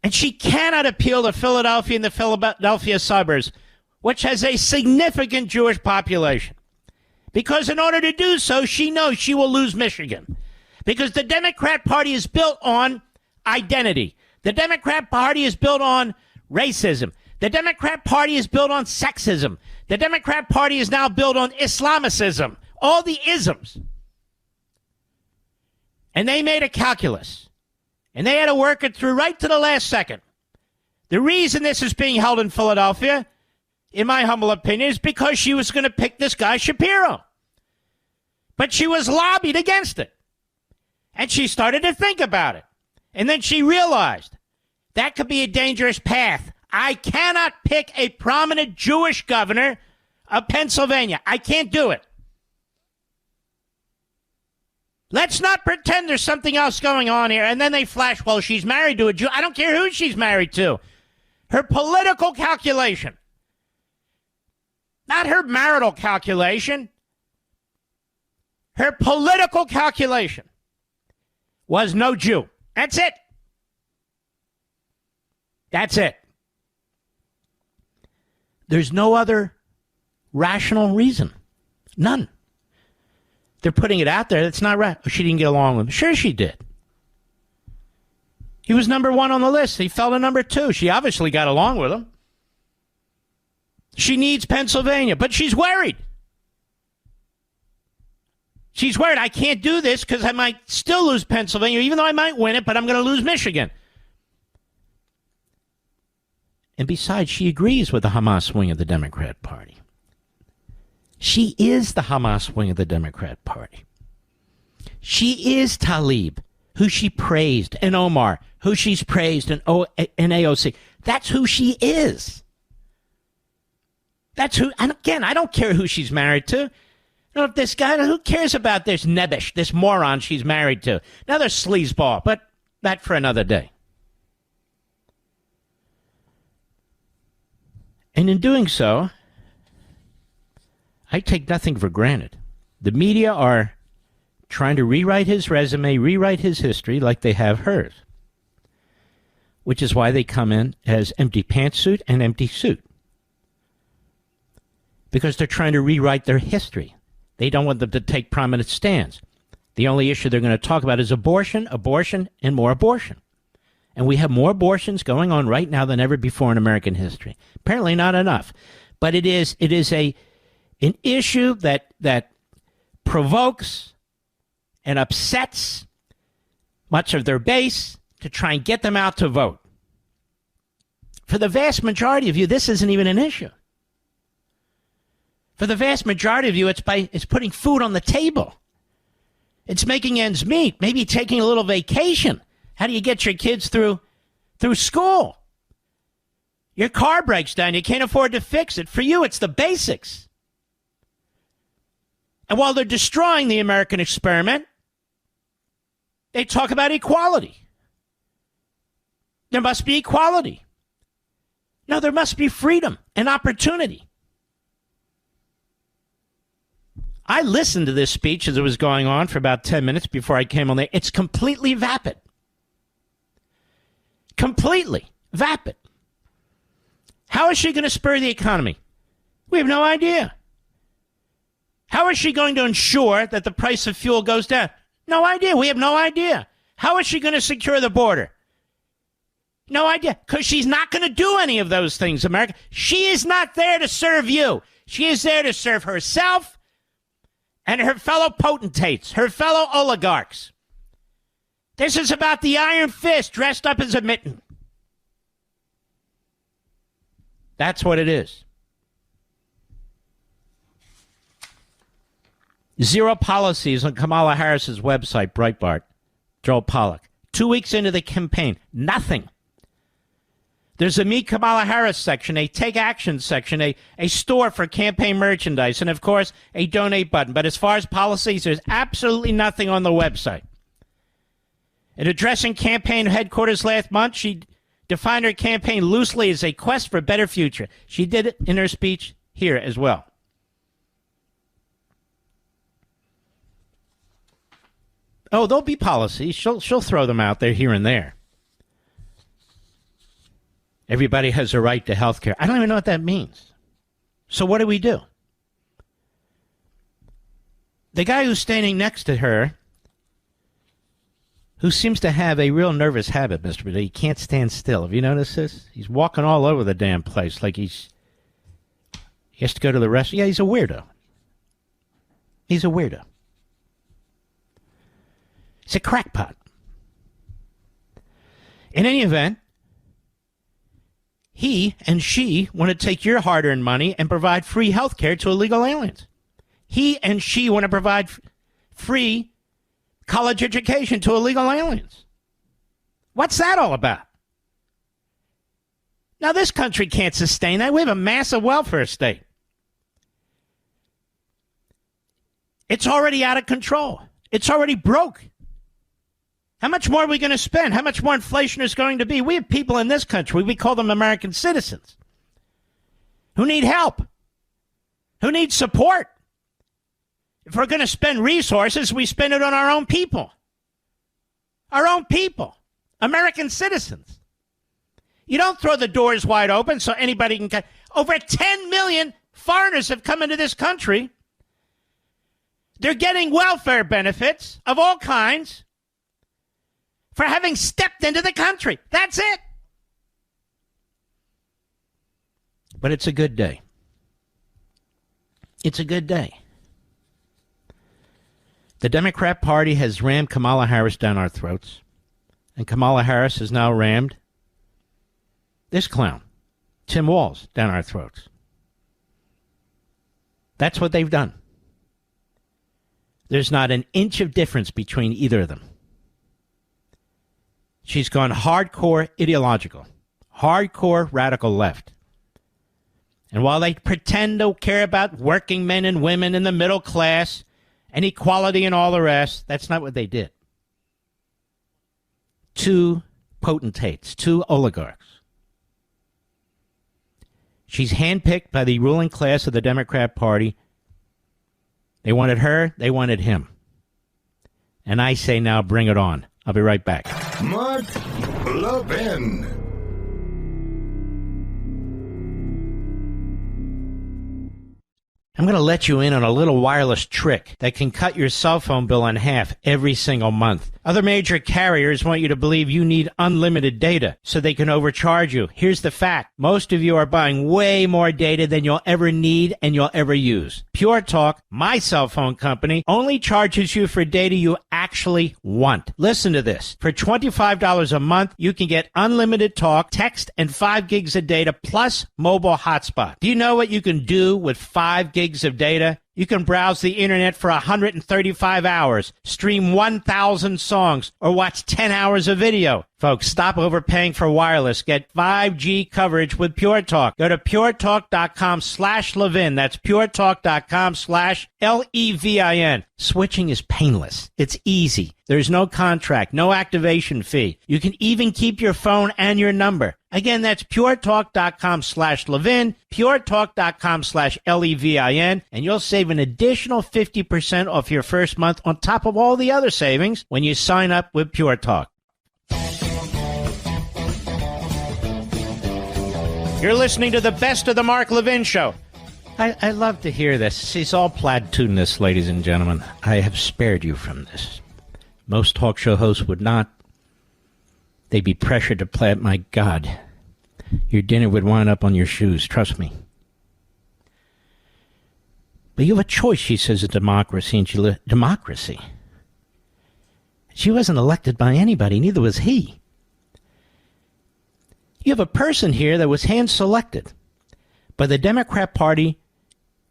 And she cannot appeal to Philadelphia and the Philadelphia suburbs, which has a significant Jewish population. Because in order to do so, she knows she will lose Michigan. Because the Democrat Party is built on identity. The Democrat Party is built on racism. The Democrat Party is built on sexism. The Democrat Party is now built on Islamicism. All the isms. And they made a calculus. And they had to work it through right to the last second. The reason this is being held in Philadelphia, in my humble opinion, is because she was going to pick this guy Shapiro. But she was lobbied against it. And she started to think about it. And then she realized that could be a dangerous path. I cannot pick a prominent Jewish governor of Pennsylvania. I can't do it. Let's not pretend there's something else going on here. And then they flash, well, she's married to a Jew. I don't care who she's married to. Her political calculation. Not her marital calculation. Her political calculation was no Jew. That's it. That's it. There's no other rational reason. None. They're putting it out there. That's not right. Oh, she didn't get along with him. Sure she did. He was number one on the list. He fell to number two. She obviously got along with him. She needs Pennsylvania, but she's worried. She's worried. I can't do this because I might still lose Pennsylvania, even though I might win it, but I'm going to lose Michigan. And besides, she agrees with the Hamas wing of the Democrat Party. She is the Hamas wing of the Democrat Party. She is Tlaib, who she praised, and Omar, who she's praised, and AOC. That's who she is. That's who, and again, I don't care who she's married to. You know, if this guy, who cares about this Nebish, this moron she's married to? Another sleazeball, but that for another day. And in doing so, I take nothing for granted. The media are trying to rewrite his resume, rewrite his history like they have hers, which is why they come in as empty pantsuit and empty suit. Because they're trying to rewrite their history. They don't want them to take prominent stands. The only issue they're going to talk about is abortion, abortion, and more abortion. And we have more abortions going on right now than ever before in American history. Apparently not enough. But it is an issue that provokes and upsets much of their base to try and get them out to vote. For the vast majority of you, this isn't even an issue. For the vast majority of you, it's putting food on the table. It's making ends meet, maybe taking a little vacation. How do you get your kids through school? Your car breaks down. You can't afford to fix it. For you, it's the basics. And while they're destroying the American experiment, they talk about equality. There must be equality. No, there must be freedom and opportunity. I listened to this speech as it was going on for about 10 minutes before I came on there. It's completely vapid. Completely vapid. How is she going to spur the economy? We have no idea. How is she going to ensure that the price of fuel goes down? No idea. We have no idea. How is she going to secure the border? No idea. Because she's not going to do any of those things, America. She is not there to serve you. She is there to serve herself and her fellow potentates, her fellow oligarchs. This is about the iron fist dressed up as a mitten. That's what it is. Zero policies on Kamala Harris's website, Breitbart. Joel Pollack. 2 weeks into the campaign, nothing. There's a Meet Kamala Harris section, a Take Action section, a store for campaign merchandise, and, of course, a donate button. But as far as policies, there's absolutely nothing on the website. In addressing campaign headquarters last month, she defined her campaign loosely as a quest for a better future. She did it in her speech here as well. Oh, there'll be policies. She'll throw them out there here and there. Everybody has a right to health care. I don't even know what that means. So what do? The guy who's standing next to her, who seems to have a real nervous habit, Mr. But he can't stand still. Have you noticed this? He's walking all over the damn place like he has to go to the rest. Yeah, he's a weirdo. He's a weirdo. He's a crackpot. In any event, he and she want to take your hard-earned money and provide free health care to illegal aliens. He and she want to provide free college education to illegal aliens. What's that all about? Now, this country can't sustain that. We have a massive welfare state. It's already out of control. It's already broke. How much more are we going to spend? How much more inflation is going to be? We have people in this country, we call them American citizens, who need help, who need support. If we're going to spend resources, we spend it on our own people. Our own people. American citizens. You don't throw the doors wide open so anybody can come. Over 10 million foreigners have come into this country. They're getting welfare benefits of all kinds for having stepped into the country. That's it. But it's a good day. It's a good day. The Democrat Party has rammed Kamala Harris down our throats, and Kamala Harris has now rammed this clown, Tim Walz, down our throats. That's what they've done. There's not an inch of difference between either of them. She's gone hardcore ideological, hardcore radical left. And while they pretend to care about working men and women in the middle class and equality and all the rest, that's not what they did. Two potentates, two oligarchs. She's handpicked by the ruling class of the Democrat Party. They wanted her, they wanted him. And I say now, bring it on. I'll be right back. Mark Levin. I'm going to let you in on a little wireless trick that can cut your cell phone bill in half every single month. Other major carriers want you to believe you need unlimited data so they can overcharge you. Here's the fact. Most of you are buying way more data than you'll ever need and you'll ever use. Pure Talk, my cell phone company, only charges you for data you actually want. Listen to this. For $25 a month, you can get unlimited talk, text, and 5 gigs of data plus mobile hotspot. Do you know what you can do with 5 gigs of data? You can browse the internet for 135 hours, stream 1,000 songs, or watch 10 hours of video. Folks, stop overpaying for wireless. Get 5G coverage with Pure Talk. Go to puretalk.com/Levin. That's puretalk.com/Levin. Switching is painless. It's easy. There's no contract, no activation fee. You can even keep your phone and your number. Again, that's puretalk.com/Levin, puretalk.com/Levin, and you'll save an additional 50% off your first month on top of all the other savings when you sign up with Pure Talk. You're listening to the best of the Mark Levin Show. I love to hear this. It's all platitudinous, ladies and gentlemen. I have spared you from this. Most talk show hosts would not. They'd be pressured to play it. My God, your dinner would wind up on your shoes. Trust me. But you have a choice, she says, of democracy. And democracy? She wasn't elected by anybody. Neither was he. You have a person here that was hand-selected by the Democrat Party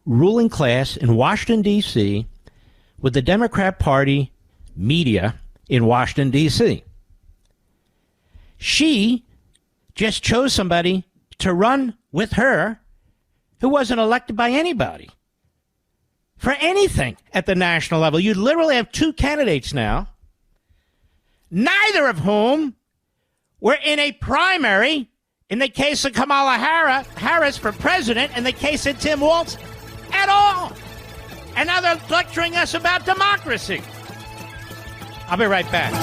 ruling class in Washington, D.C., with the Democrat Party media in Washington, D.C. She just chose somebody to run with her who wasn't elected by anybody for anything at the national level. You literally have two candidates now, neither of whom were in a primary in the case of Kamala Harris for president, in the case of Tim Walz at all. And now they're lecturing us about democracy. I'll be right back.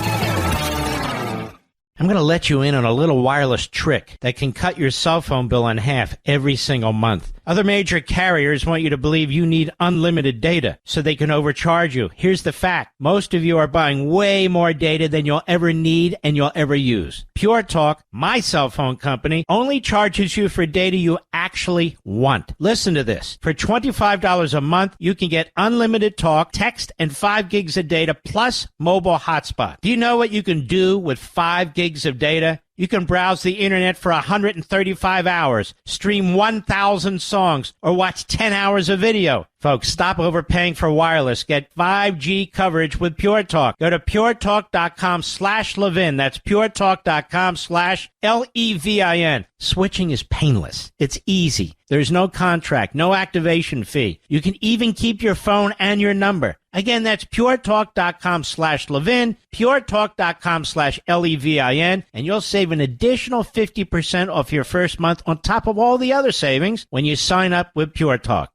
I'm going to let you in on a little wireless trick that can cut your cell phone bill in half every single month. Other major carriers want you to believe you need unlimited data so they can overcharge you. Here's the fact. Most of you are buying way more data than you'll ever need and you'll ever use. Pure Talk, my cell phone company, only charges you for data you actually want. Listen to this. For $25 a month, you can get unlimited talk, text, and 5 gigs of data plus mobile hotspot. Do you know what you can do with 5 gigs of data? You can browse the internet for 135 hours, stream 1,000 songs, or watch 10 hours of video. Folks, stop overpaying for wireless. Get 5G coverage with Pure Talk. Go to puretalk.com/Levin. That's puretalk.com/Levin. Switching is painless. It's easy. There's no contract, no activation fee. You can even keep your phone and your number. Again, that's puretalk.com/Levin, puretalk.com/Levin, and you'll save an additional 50% off your first month on top of all the other savings when you sign up with Pure Talk.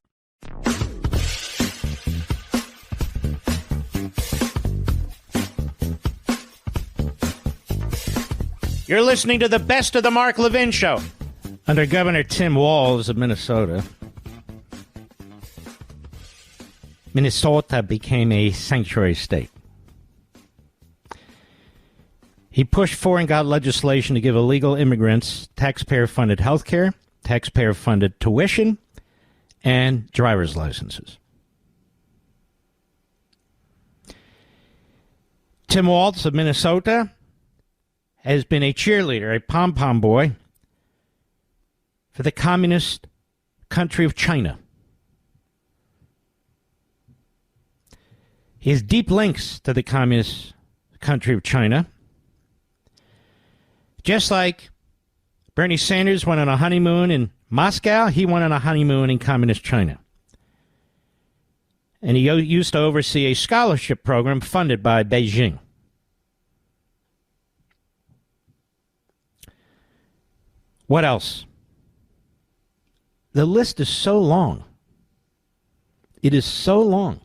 You're listening to the best of the Mark Levin Show. Under Governor Tim Walz of Minnesota, Minnesota became a sanctuary state. He pushed for and got legislation to give illegal immigrants taxpayer-funded health care, taxpayer-funded tuition, and driver's licenses. Tim Walz of Minnesota has been a cheerleader, a pom-pom boy, for the communist country of China. He has deep links to the communist country of China. Just like Bernie Sanders went on a honeymoon in Moscow, he went on a honeymoon in communist China. And he used to oversee a scholarship program funded by Beijing. What else? The list is so long. It is so long.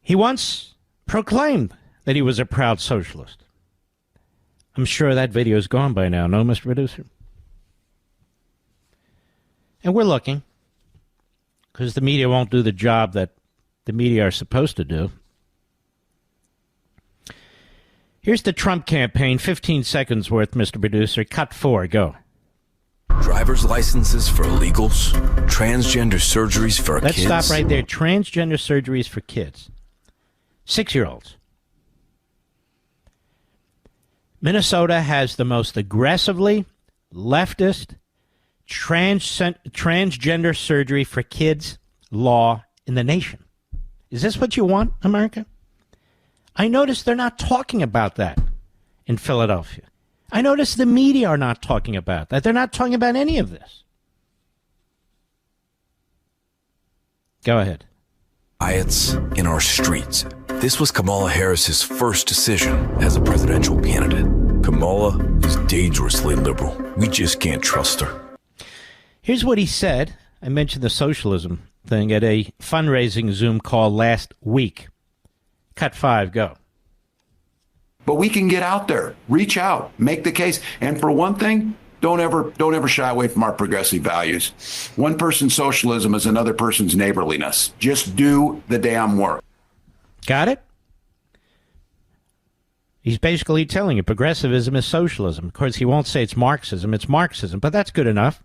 He once proclaimed that he was a proud socialist. I'm sure that video is gone by now, no, Mr. Producer? And we're looking, because the media won't do the job that the media are supposed to do. Here's the Trump campaign, 15 seconds worth, Mr. Producer. Cut 4, go. Driver's licenses for illegals, transgender surgeries for Let's kids. Stop right there. Transgender surgeries for kids. 6-year-olds. Minnesota has the most aggressively leftist, transgender surgery for kids law in the nation. Is this what you want, America? I notice they're not talking about that in Philadelphia. I notice the media are not talking about that. They're not talking about any of this. Go ahead. Riots in our streets. This was Kamala Harris's first decision as a presidential candidate. Kamala is dangerously liberal. We just can't trust her. Here's what he said. I mentioned the socialism thing at a fundraising Zoom call last week. Cut 5, go. But we can get out there, reach out, make the case. And for one thing, don't ever shy away from our progressive values. One person's socialism is another person's neighborliness. Just do the damn work. Got it? He's basically telling you progressivism is socialism. Of course, he won't say it's Marxism. It's Marxism, but that's good enough.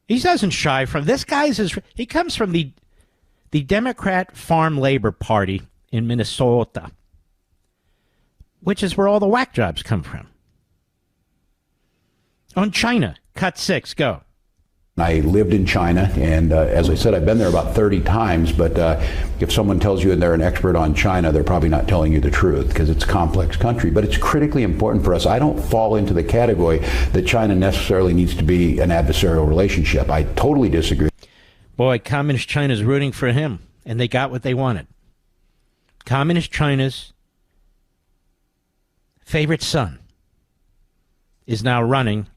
He doesn't shy from this guy's. He comes from the Democrat Farm Labor Party in Minnesota, which is where all the whack jobs come from. On China, cut 6, go. I lived in China, and as I said, I've been there about 30 times, but if someone tells you they're an expert on China, they're probably not telling you the truth, because it's a complex country. But it's critically important for us. I don't fall into the category that China necessarily needs to be an adversarial relationship. I totally disagree. Boy, Communist China's rooting for him, and they got what they wanted. Communist China's favorite son is now running,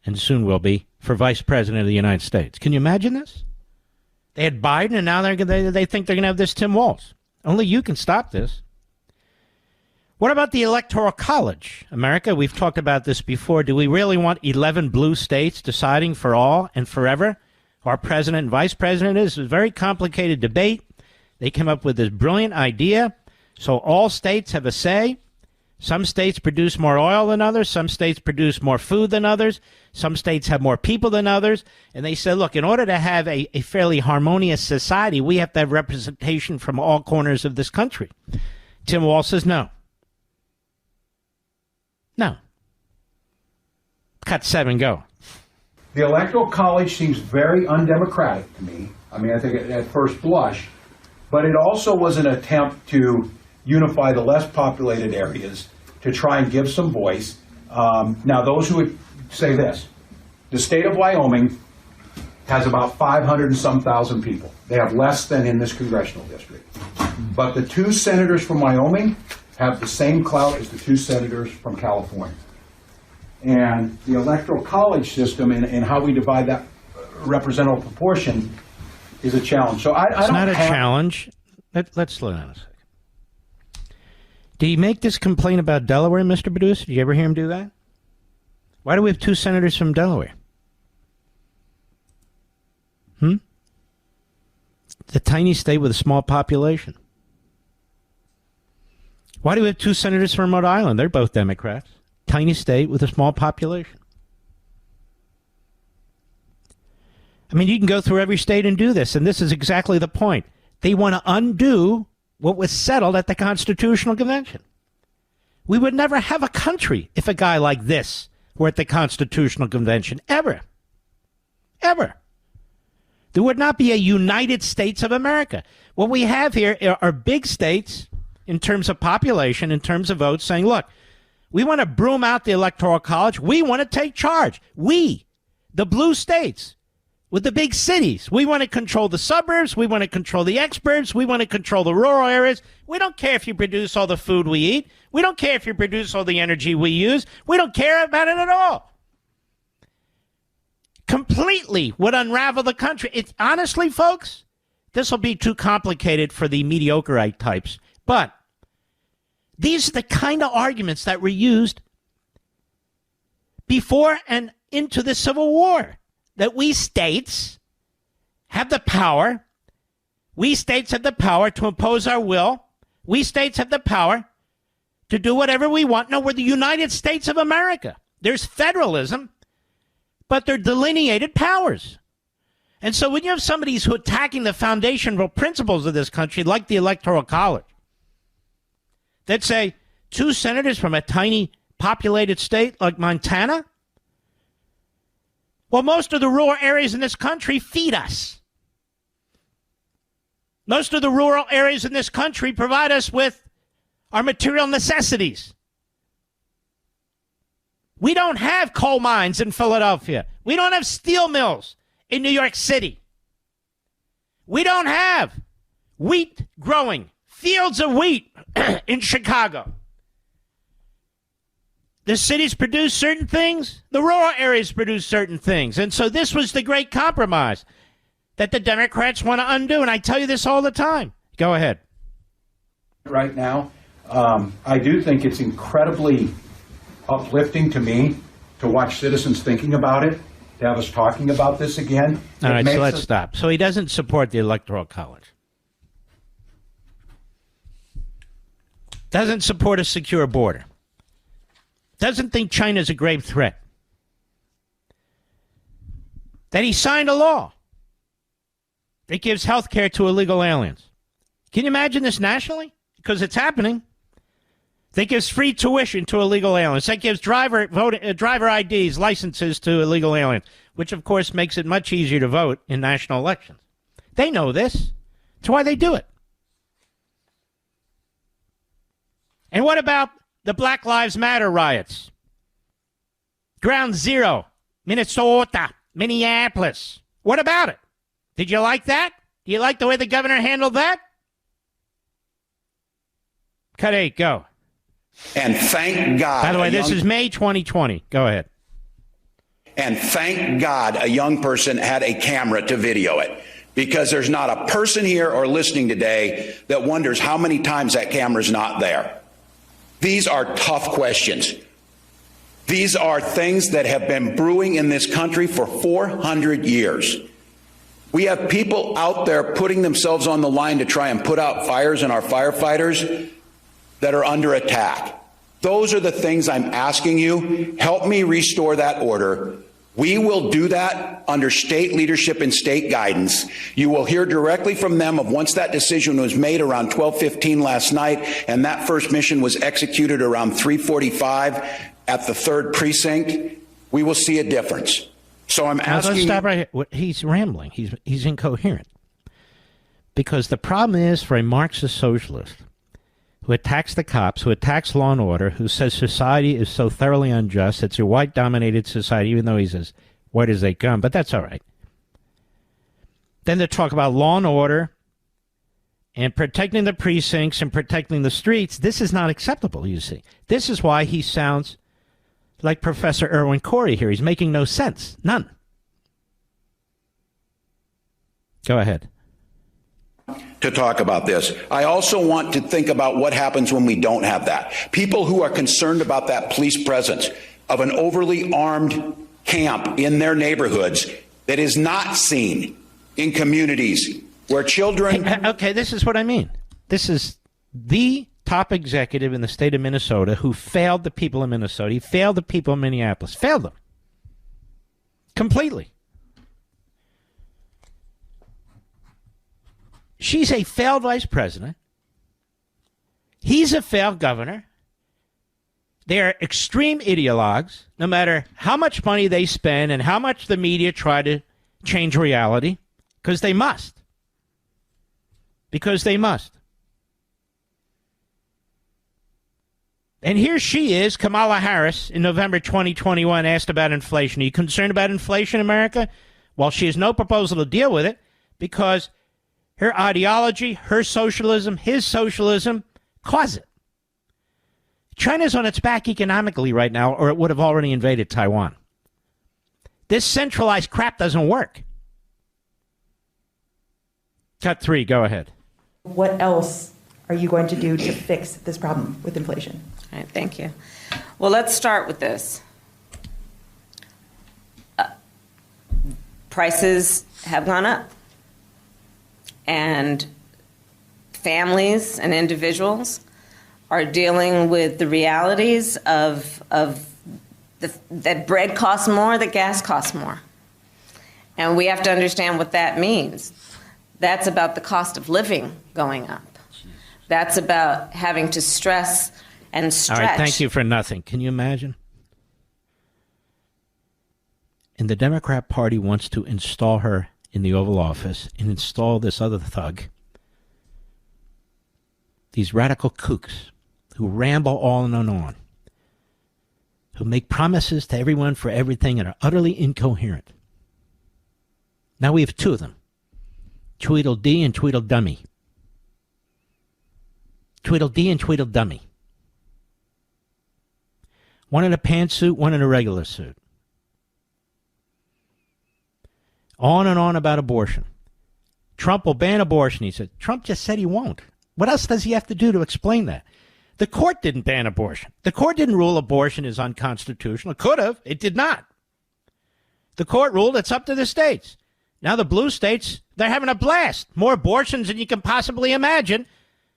and soon will be, for vice president of the United States. Can you imagine this? They had Biden, and now they think they're going to have this Tim Walz. Only you can stop this. What about the Electoral College? America, we've talked about this before. Do we really want 11 blue states deciding for all and forever who our president and vice president is? It's a very complicated debate. They came up with this brilliant idea. So all states have a say. Some states produce more oil than others. Some states produce more food than others. Some states have more people than others. And they said, look, in order to have a fairly harmonious society, we have to have representation from all corners of this country. Tim Walz says no. No. Cut 7, go. The Electoral College seems very undemocratic to me. I mean, I think at first blush. But it also was an attempt to unify the less populated areas to try and give some voice. Now, those who would say this, the state of Wyoming has about 500 and some thousand people. They have less than in this congressional district. But the 2 senators from Wyoming have the same clout as the 2 senators from California. And the Electoral College system and how we divide that representative proportion is a challenge. So it's not a challenge. Let's slow down a second. Did he make this complaint about Delaware, Mr. Producer? Did you ever hear him do that? Why do we have 2 senators from Delaware? It's a tiny state with a small population. Why do we have 2 senators from Rhode Island? They're both Democrats. Tiny state with a small population. I mean, you can go through every state and do this, and this is exactly the point. They want to undo what was settled at the Constitutional Convention. We would never have a country if a guy like this were at the Constitutional Convention, ever. Ever. There would not be a United States of America. What we have here are big states in terms of population, in terms of votes, saying, look, we want to broom out the Electoral College. We want to take charge. We, the blue states, with the big cities. We want to control the suburbs. We want to control the experts. We want to control the rural areas. We don't care if you produce all the food we eat. We don't care if you produce all the energy we use. We don't care about it at all. Completely would unravel the country. It's honestly, folks, this will be too complicated for the mediocreite types. But these are the kind of arguments that were used before and into the Civil War. That we states have the power. We states have the power to impose our will. We states have the power to do whatever we want. No, we're the United States of America. There's federalism, but they're delineated powers. And so when you have somebody who's attacking the foundational principles of this country, like the Electoral College, that say 2 senators from a tiny populated state like Montana Well, most of the rural areas in this country feed us. Most of the rural areas in this country provide us with our material necessities. We don't have coal mines in Philadelphia. We don't have steel mills in New York City. We don't have wheat growing, fields of wheat in Chicago. The cities produce certain things. The rural areas produce certain things. And so this was the great compromise that the Democrats want to undo. And I tell you this all the time. Go ahead. Right now, I do think it's incredibly uplifting to me to watch citizens thinking about it, to have us talking about this again. All right, so let's stop. So he doesn't support the Electoral College. Doesn't support a secure border. Doesn't think China's a grave threat. That he signed a law that gives health care to illegal aliens. Can you imagine this nationally? Because it's happening. That gives free tuition to illegal aliens. That gives driver IDs, licenses to illegal aliens, which, of course, makes it much easier to vote in national elections. They know this. That's why they do it. And what about the Black Lives Matter riots? Ground Zero, Minnesota, Minneapolis. What about it? Did you like that? Do you like the way the governor handled that? Cut 8, go. And thank God. By the way, this is May 2020. Go ahead. And thank God a young person had a camera to video it. Because there's not a person here or listening today that wonders how many times that camera's not there. These are tough questions. These are things that have been brewing in this country for 400 years. We have people out there putting themselves on the line to try and put out fires in our firefighters that are under attack. Those are the things I'm asking you. Help me restore that order. We will do that under state leadership and state guidance. You will hear directly from them of once that decision was made around 12:15 last night, and that first mission was executed around 3:45 at the 3rd precinct. We will see a difference. So I'm asking. Let's stop right here. He's rambling. He's incoherent. Because the problem is for a Marxist socialist who attacks the cops, who attacks law and order, who says society is so thoroughly unjust, it's a white-dominated society, even though he's as white as they come, but that's all right. Then to talk about law and order and protecting the precincts and protecting the streets, this is not acceptable, you see. This is why he sounds like Professor Irwin Corey here. He's making no sense. None. Go ahead. To talk about this. I also want to think about what happens when we don't have that. People who are concerned about that police presence of an overly armed camp in their neighborhoods that is not seen in communities where children... Okay, this is what I mean. This is the top executive in the state of Minnesota who failed the people of Minnesota. He failed the people of Minneapolis. Failed them. Completely. She's a failed vice president. He's a failed governor. They're extreme ideologues, no matter how much money they spend and how much the media try to change reality, because they must. Because they must. And here she is, Kamala Harris, in November 2021, asked about inflation. Are you concerned about inflation in America? Well, she has no proposal to deal with it because her ideology, her socialism, his socialism, cause it. China's on its back economically right now, or it would have already invaded Taiwan. This centralized crap doesn't work. Cut 3, go ahead. What else are you going to do to fix this problem with inflation? All right, thank you. Well, let's start with this. Prices have gone up. And families and individuals are dealing with the realities of that bread costs more, that gas costs more. And we have to understand what that means. That's about the cost of living going up. That's about having to stress and stretch. All right, thank you for nothing. Can you imagine? And the Democrat Party wants to install her in the Oval Office and install this other thug. These radical kooks who ramble on and on, who make promises to everyone for everything and are utterly incoherent. Now we have two of them, Tweedledee and Tweedledummy. Tweedledee and Tweedledummy. One in a pantsuit, one in a regular suit. On and on about abortion. Trump will ban abortion, he said. Trump just said he won't. What else does he have to do to explain that? The court didn't ban abortion. The court didn't rule abortion is unconstitutional. It could have. It did not. The court ruled it's up to the states. Now the blue states, they're having a blast. More abortions than you can possibly imagine.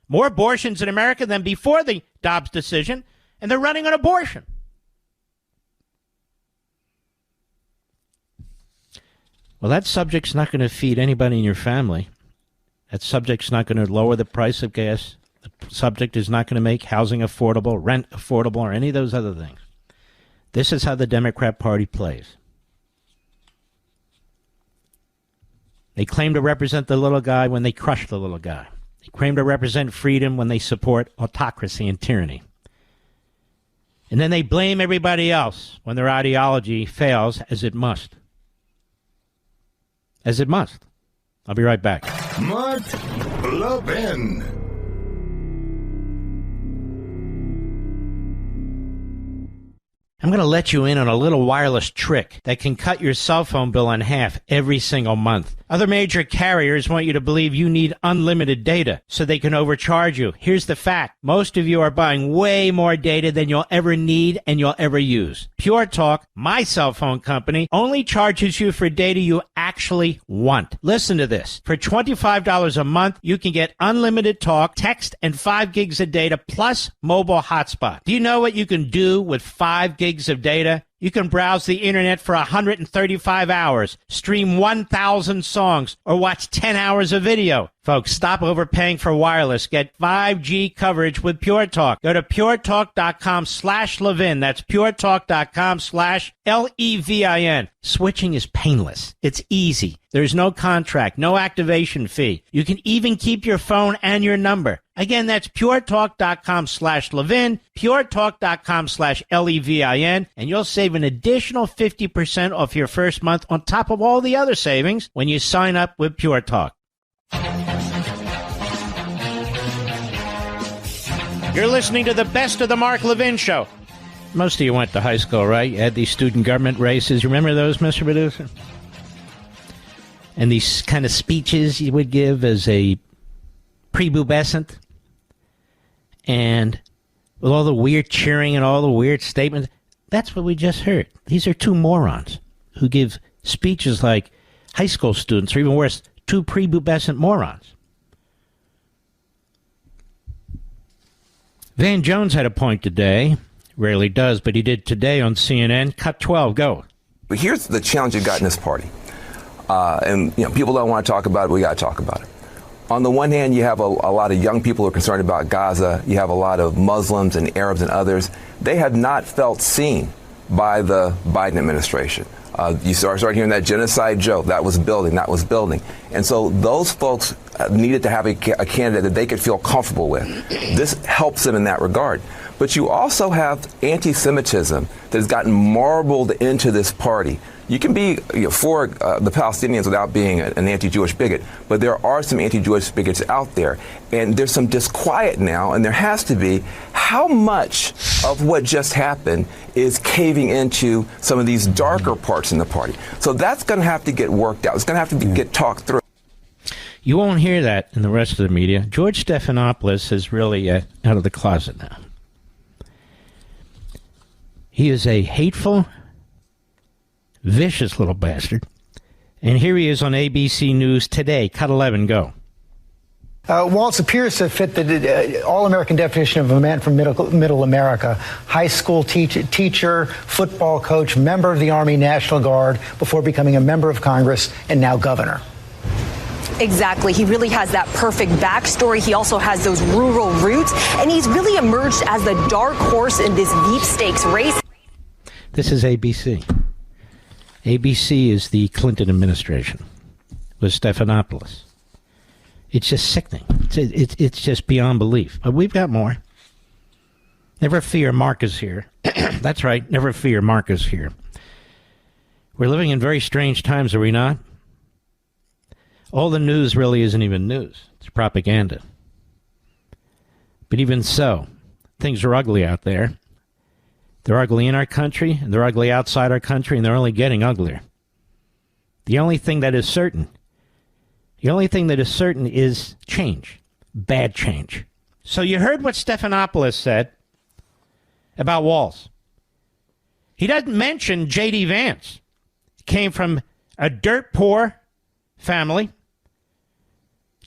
More abortions in America than before the Dobbs decision, and they're running on abortion. Well, that subject's not going to feed anybody in your family. That subject's not going to lower the price of gas. The subject is not going to make housing affordable, rent affordable, or any of those other things. This is how the Democrat Party plays. They claim to represent the little guy when they crush the little guy. They claim to represent freedom when they support autocracy and tyranny. And then they blame everybody else when their ideology fails, as it must. As it must. I'll be right back. Mark Levin. I'm going to let you in on a little wireless trick that can cut your cell phone bill in half every single month. Other major carriers want you to believe you need unlimited data so they can overcharge you. Here's the fact. Most of you are buying way more data than you'll ever need and you'll ever use. Pure Talk, my cell phone company, only charges you for data you actually want. Listen to this. For $25 a month, you can get unlimited talk, text, and 5 gigs of data plus mobile hotspot. Do you know what you can do with 5 gigs of data? You can browse the internet for 135 hours, stream 1,000 songs, or watch 10 hours of video. Folks, stop overpaying for wireless. Get 5G coverage with Pure Talk. Go to puretalk.com/Levin. That's puretalk.com/Levin. Switching is painless. It's easy. There's no contract, no activation fee. You can even keep your phone and your number. Again, that's puretalk.com/Levin, puretalk.com/Levin, and you'll save an additional 50% off your first month on top of all the other savings when you sign up with Pure Talk. You're listening to the best of the Mark Levin Show. Most of you went to high school, right? You had these student government races. You remember those, Mr. Producer? And these kind of speeches you would give as a prepubescent. And with all the weird cheering and all the weird statements. That's what we just heard. These are two morons who give speeches like high school students, or even worse, two prepubescent morons. Van Jones had a point today. Rarely does, but he did today on CNN. Cut 12, go. But here's the challenge you got in this party. And people don't want to talk about it, we got to talk about it. On the one hand, you have a lot of young people who are concerned about Gaza. You have a lot of Muslims and Arabs and others. They have not felt seen by the Biden administration. You start hearing that genocide joke. That was building. And so those folks needed to have a candidate that they could feel comfortable with. This helps them in that regard. But you also have anti-Semitism that has gotten marbled into this party. You can be for the Palestinians without being an anti-Jewish bigot, but there are some anti-Jewish bigots out there. And there's some disquiet now, and there has to be. How much of what just happened is caving into some of these darker parts in the party? So that's going to have to get worked out. It's going to have to get talked through. You won't hear that in the rest of the media. George Stephanopoulos is really out of the closet now. He is a hateful, vicious little bastard. And here he is on ABC News today. Cut 11, go. Walts appears to fit the all-American definition of a man from middle America. High school teacher, football coach, member of the Army National Guard before becoming a member of Congress and now governor. Exactly. He really has that perfect backstory. He also has those rural roots, and he's really emerged as the dark horse in this deep stakes race. This is ABC. ABC is the Clinton administration with Stephanopoulos. It's just sickening. It's just beyond belief. But we've got more. Never fear, Mark is here. That's right. Never fear, Mark is here. We're living in very strange times, are we not? All the news really isn't even news. It's propaganda. But even so, things are ugly out there. They're ugly in our country, and they're ugly outside our country, and they're only getting uglier. The only thing that is certain is change. Bad change. So you heard what Stephanopoulos said about Walz. He doesn't mention J.D. Vance. He came from a dirt poor family,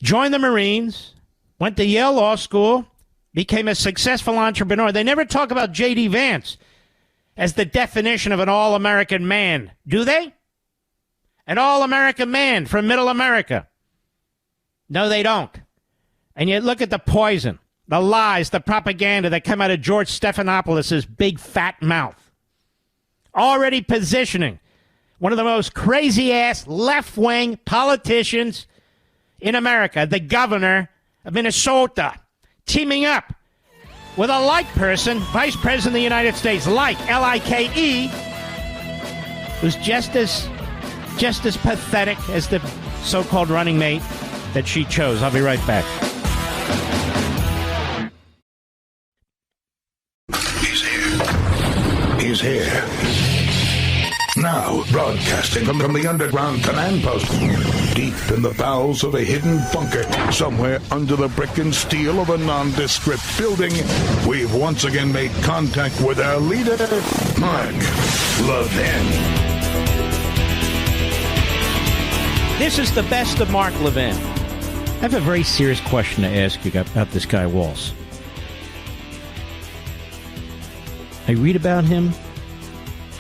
joined the Marines, went to Yale Law School, became a successful entrepreneur. They never talk about J.D. Vance as the definition of an all-American man, do they? An all-American man from middle America. No, they don't. And yet look at the poison, the lies, the propaganda that come out of George Stephanopoulos' big fat mouth. Already positioning one of the most crazy-ass left-wing politicians in America, the governor of Minnesota, teaming up with a like person, Vice President of the United States, like, L-I-K-E, who's just as pathetic as the so-called running mate that she chose. I'll be right back. He's here. Now, broadcasting from the underground command post, deep in the bowels of a hidden bunker, somewhere under the brick and steel of a nondescript building, we've once again made contact with our leader, Mark Levin. This is the best of Mark Levin. I have a very serious question to ask you about this guy, Walts. I read about him.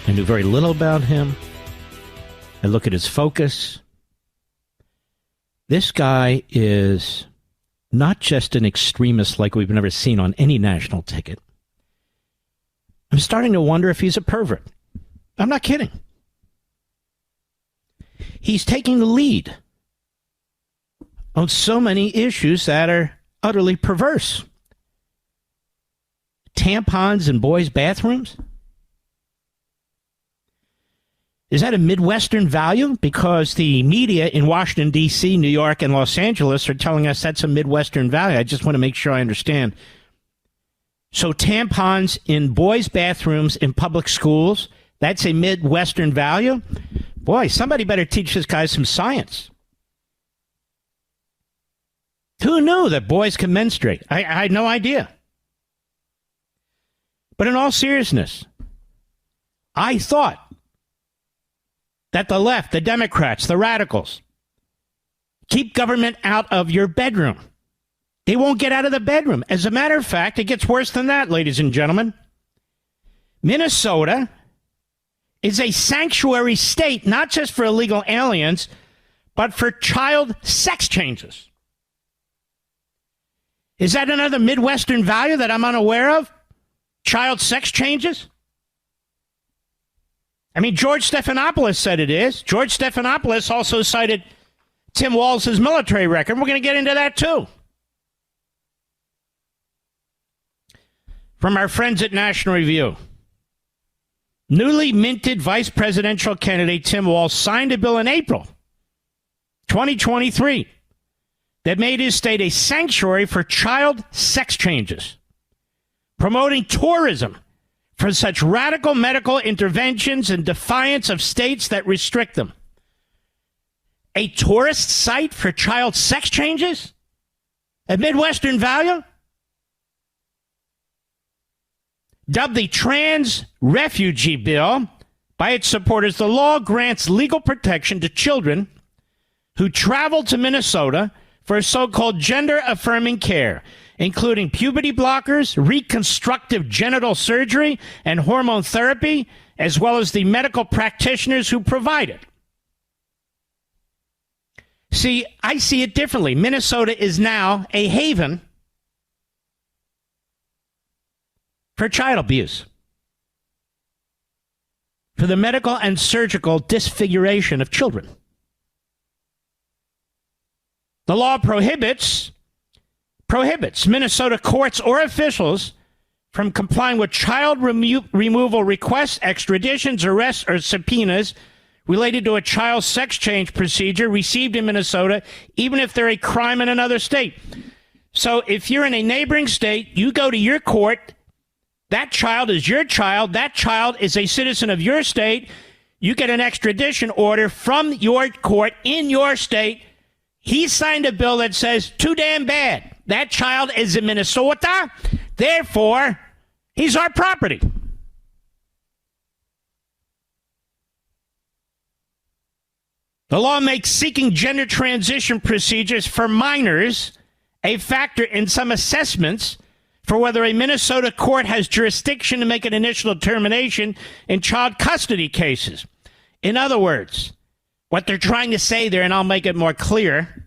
I knew very little about him. I look at his focus. This guy is not just an extremist like we've never seen on any national ticket. I'm starting to wonder if he's a pervert. I'm not kidding. He's taking the lead on so many issues that are utterly perverse. Tampons in boys' bathrooms? Is that a Midwestern value? Because the media in Washington, D.C., New York, and Los Angeles are telling us that's a Midwestern value. I just want to make sure I understand. So tampons in boys' bathrooms in public schools, that's a Midwestern value? Boy, somebody better teach this guy some science. Who knew that boys can menstruate? I had no idea. But in all seriousness, I thought that the left, the Democrats, the radicals, keep government out of your bedroom. They won't get out of the bedroom. As a matter of fact, it gets worse than that, ladies and gentlemen. Minnesota is a sanctuary state, not just for illegal aliens, but for child sex changes. Is that another Midwestern value that I'm unaware of? Child sex changes? I mean, George Stephanopoulos said it is. George Stephanopoulos also cited Tim Walz's military record. We're going to get into that, too. From our friends at National Review. Newly minted vice presidential candidate Tim Walz signed a bill in April 2023 that made his state a sanctuary for child sex changes, promoting tourism for such radical medical interventions in defiance of states that restrict them. A tourist site for child sex changes? A Midwestern value? Dubbed the Trans Refugee Bill by its supporters, the law grants legal protection to children who travel to Minnesota for so-called gender-affirming care, including puberty blockers, reconstructive genital surgery, and hormone therapy, as well as the medical practitioners who provide it. See, I see it differently. Minnesota is now a haven for child abuse. for the medical and surgical disfiguration of children. The law prohibits Minnesota courts or officials from complying with child removal requests, extraditions, arrests, or subpoenas related to a child sex change procedure received in Minnesota, even if they're a crime in another state. So if you're in a neighboring state, you go to your court, that child is your child, that child is a citizen of your state, you get an extradition order from your court in your state. He signed a bill that says, too damn bad. That child is in Minnesota, therefore, he's our property. The law makes seeking gender transition procedures for minors a factor in some assessments for whether a Minnesota court has jurisdiction to make an initial determination in child custody cases. In other words, what they're trying to say there, and I'll make it more clear,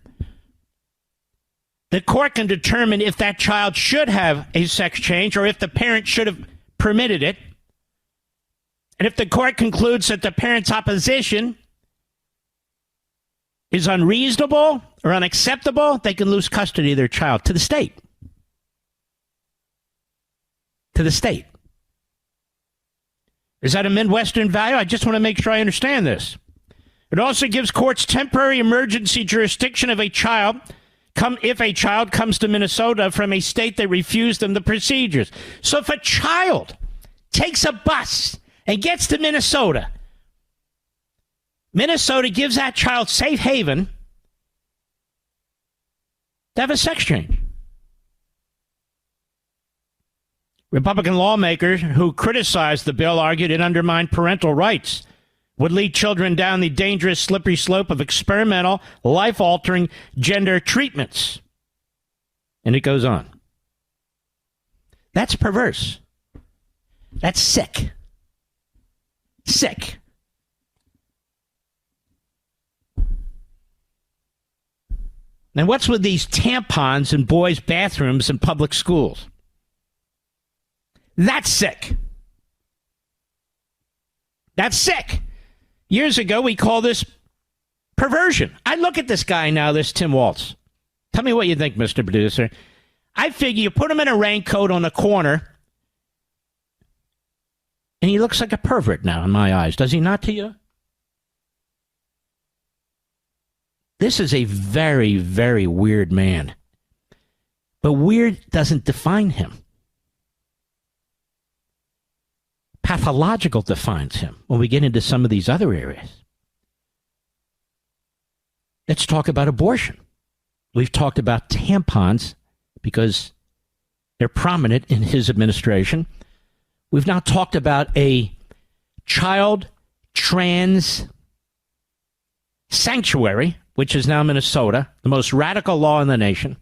the court can determine if that child should have a sex change or if the parent should have permitted it. And if the court concludes that the parent's opposition is unreasonable or unacceptable, they can lose custody of their child to the state. To the state. Is that a Midwestern value? I just want to make sure I understand this. It also gives courts temporary emergency jurisdiction of a child if a child comes to Minnesota from a state that refused them the procedures. So if a child takes a bus and gets to Minnesota, Minnesota gives that child safe haven to have a sex change. Republican lawmakers who criticized the bill argued it undermined parental rights, would lead children down the dangerous, slippery slope of experimental, life-altering gender treatments. And it goes on. That's perverse. That's sick. Sick. And what's with these tampons in boys' bathrooms in public schools? That's sick. That's sick. Years ago, we called this perversion. I look at this guy now, this Tim Walz. Tell me what you think, Mr. Producer. I figure you put him in a raincoat on the corner, and he looks like a pervert now in my eyes. Does he not to you? This is a very, very weird man. But weird doesn't define him. Pathological defines him when we get into some of these other areas. Let's talk about abortion. We've talked about tampons because they're prominent in his administration. We've now talked about a child trans sanctuary, which is now Minnesota, the most radical law in the nation.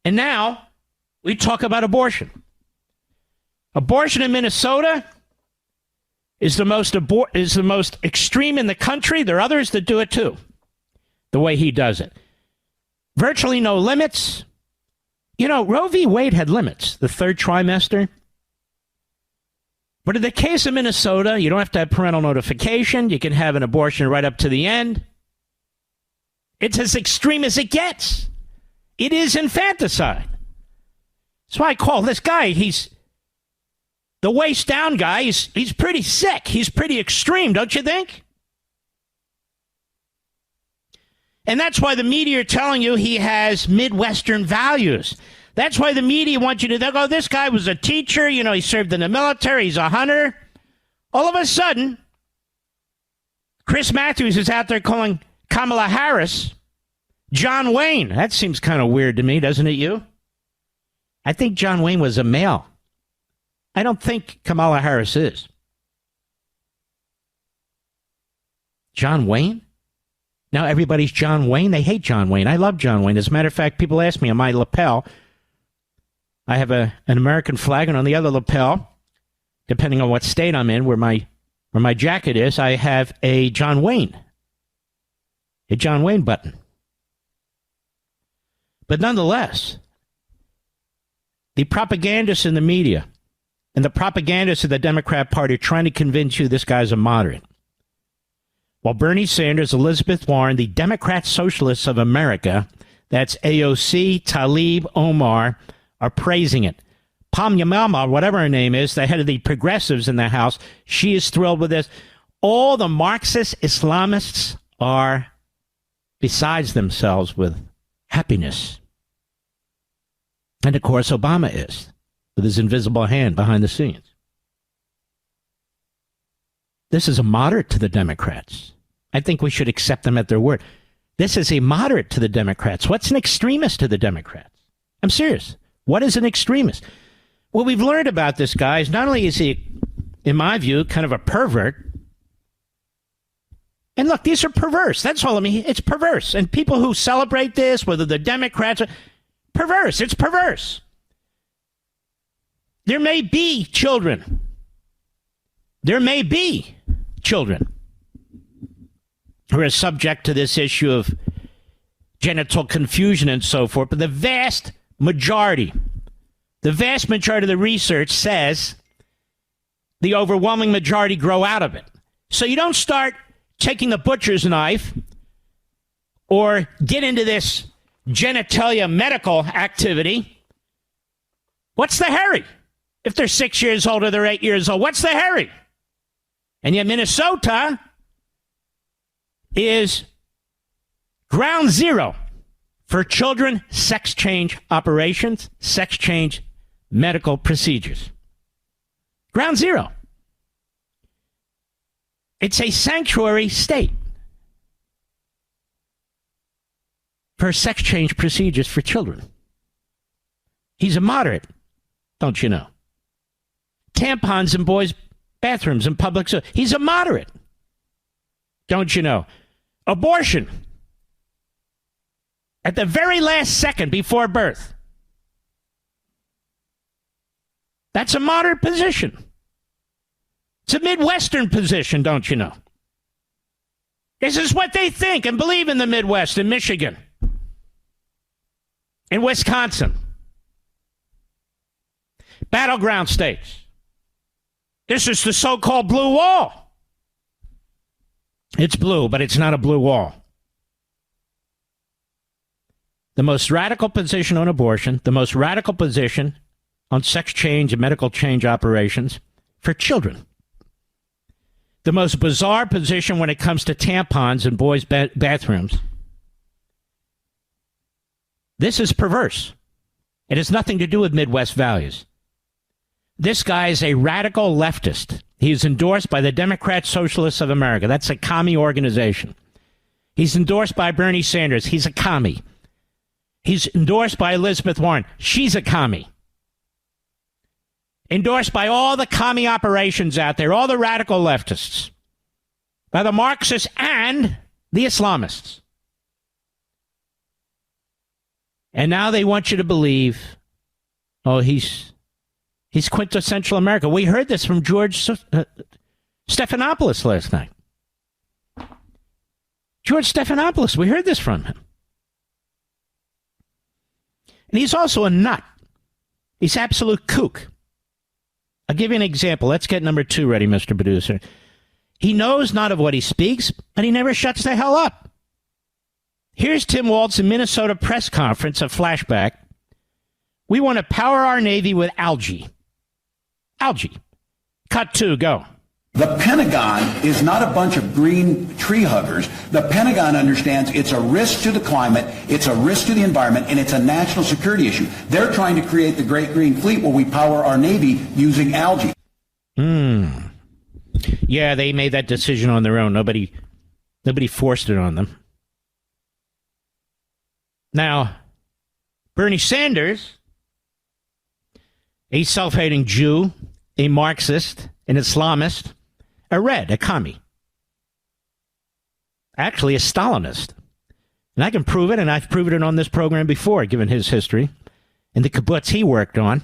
And now we talk about abortion. Abortion in Minnesota is the most extreme in the country. There are others that do it too, the way he does it. Virtually no limits. You know, Roe v. Wade had limits, the third trimester. But in the case of Minnesota, you don't have to have parental notification. You can have an abortion right up to the end. It's as extreme as it gets. It is infanticide. That's why I call this guy, he's the waist down guy. He's pretty sick. He's pretty extreme, don't you think? And that's why the media are telling you he has Midwestern values. That's why the media want you to think, oh, this guy was a teacher, you know, he served in the military, he's a hunter. All of a sudden, Chris Matthews is out there calling Kamala Harris John Wayne. That seems kind of weird to me, doesn't it, you? I think John Wayne was a male. I don't think Kamala Harris is. John Wayne? Now everybody's John Wayne. They hate John Wayne. I love John Wayne. As a matter of fact, people ask me on my lapel, I have an American flag, and on the other lapel, depending on what state I'm in, where my jacket is, I have a John Wayne button. But nonetheless, the propagandists in the media and the propagandists of the Democrat Party are trying to convince you this guy's a moderate. While Bernie Sanders, Elizabeth Warren, the Democrat Socialists of America, that's AOC, Tlaib, Omar, are praising it. Pam Yamama, whatever her name is, the head of the progressives in the House, she is thrilled with this. All the Marxist Islamists are besides themselves with happiness. And of course, Obama is, with his invisible hand behind the scenes. This is a moderate to the Democrats. I think we should accept them at their word. This is a moderate to the Democrats. What's an extremist to the Democrats? I'm serious. What is an extremist? What we've learned about this guy is not only is he, in my view, kind of a pervert. And look, these are perverse. That's all I mean. It's perverse. And people who celebrate this, whether the Democrats are perverse, it's perverse. There may be children. There may be children who are subject to this issue of genital confusion and so forth, but the vast majority of the research says the overwhelming majority grow out of it. So you don't start taking the butcher's knife or get into this genitalia medical activity. What's the hurry? If they're 6 years old or they're 8 years old, what's the hurry? And yet Minnesota is ground zero for children sex change operations, sex change medical procedures. Ground zero. It's a sanctuary state for sex change procedures for children. He's a moderate, don't you know? Tampons in boys' bathrooms in public. He's a moderate, don't you know? Abortion at the very last second before birth. That's a moderate position. It's a Midwestern position, don't you know? This is what they think and believe in the Midwest, in Michigan, in Wisconsin. Battleground states. This is the so-called blue wall. It's blue, but it's not a blue wall. The most radical position on abortion, the most radical position on sex change and medical change operations for children. The most bizarre position when it comes to tampons in boys' bathrooms. This is perverse. It has nothing to do with Midwest values. This guy is a radical leftist. He is endorsed by the Democrat Socialists of America. That's a commie organization. He's endorsed by Bernie Sanders. He's a commie. He's endorsed by Elizabeth Warren. She's a commie. Endorsed by all the commie operations out there, all the radical leftists, by the Marxists and the Islamists. And now they want you to believe, oh, he's quintessential America. We heard this from George Stephanopoulos last night. George Stephanopoulos, we heard this from him. And he's also a nut. He's absolute kook. I'll give you an example. Let's get number 2 ready, Mr. Producer. He knows not of what he speaks, but he never shuts the hell up. Here's Tim Walz in Minnesota press conference, a flashback. We want to power our Navy with algae. Algae. Cut 2, go. The Pentagon is not a bunch of green tree huggers. The Pentagon understands it's a risk to the climate, it's a risk to the environment, and it's a national security issue. They're trying to create the Great Green Fleet where we power our Navy using algae. Yeah, they made that decision on their own. Nobody forced it on them. Now, Bernie Sanders, a self-hating Jew, a Marxist, an Islamist, a red, a commie. Actually, a Stalinist. And I can prove it, and I've proven it on this program before, given his history. And the kibbutz he worked on,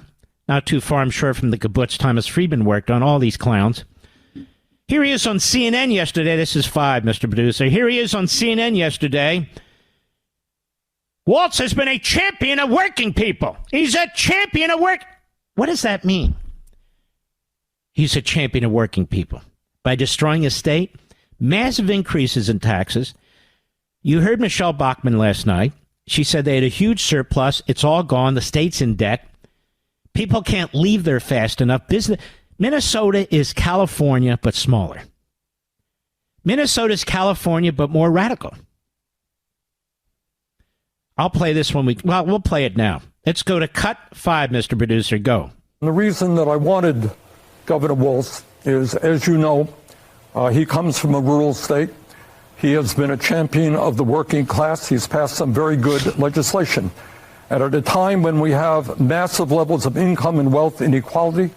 not too far, I'm sure, from the kibbutz Thomas Friedman worked on, all these clowns. Here he is on CNN yesterday. This is 5, Mr. Producer. Here he is on CNN yesterday. Waltz has been a champion of working people. He's a champion of work. What does that mean? he's a champion of working people. By destroying his state, massive increases in taxes. You heard Michelle Bachmann last night. She said they had a huge surplus. It's all gone. The state's in debt. People can't leave there fast enough. Minnesota is California, but smaller. Minnesota's California, but more radical. I'll play this when we'll play it now. Let's go to cut 5, Mr. Producer. Go. The reason that I wanted Governor Walz is, as you know, he comes from a rural state. He has been a champion of the working class. He's passed some very good legislation. And at a time when we have massive levels of income and wealth inequality,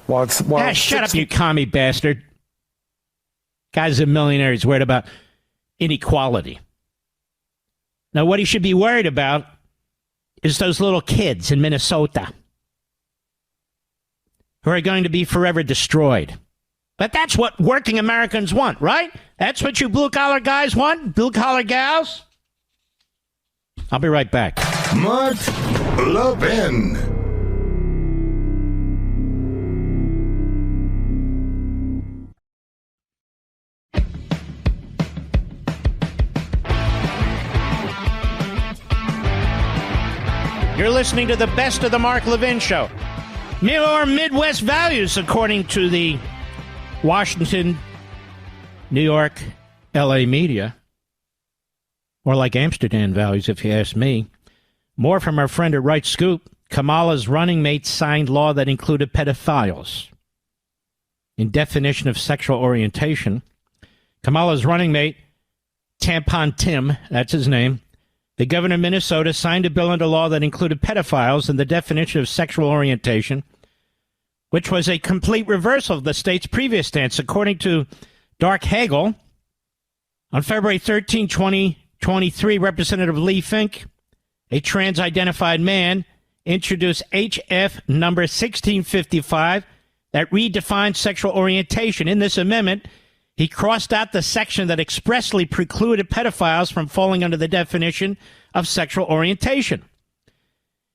shut up, you commie bastard. Guy's a millionaire. He's worried about inequality. Now, what he should be worried about is those little kids in Minnesota who are going to be forever destroyed. But that's what working Americans want, right? That's what you blue-collar guys want? Blue-collar gals? I'll be right back. Mark Levin. You're listening to the best of the Mark Levin Show. More Midwest values, according to the Washington, New York, L.A. media. Or like Amsterdam values, if you ask me. More from our friend at Right Scoop. Kamala's running mate signed law that included pedophiles. In definition of sexual orientation, Kamala's running mate, Tampon Tim, that's his name, the governor of Minnesota signed a bill into law that included pedophiles in the definition of sexual orientation, which was a complete reversal of the state's previous stance. According to Dark Hagel, on February 13, 2023, Representative Lee Fink, a trans-identified man, introduced HF number 1655 that redefined sexual orientation. In this amendment, he crossed out the section that expressly precluded pedophiles from falling under the definition of sexual orientation.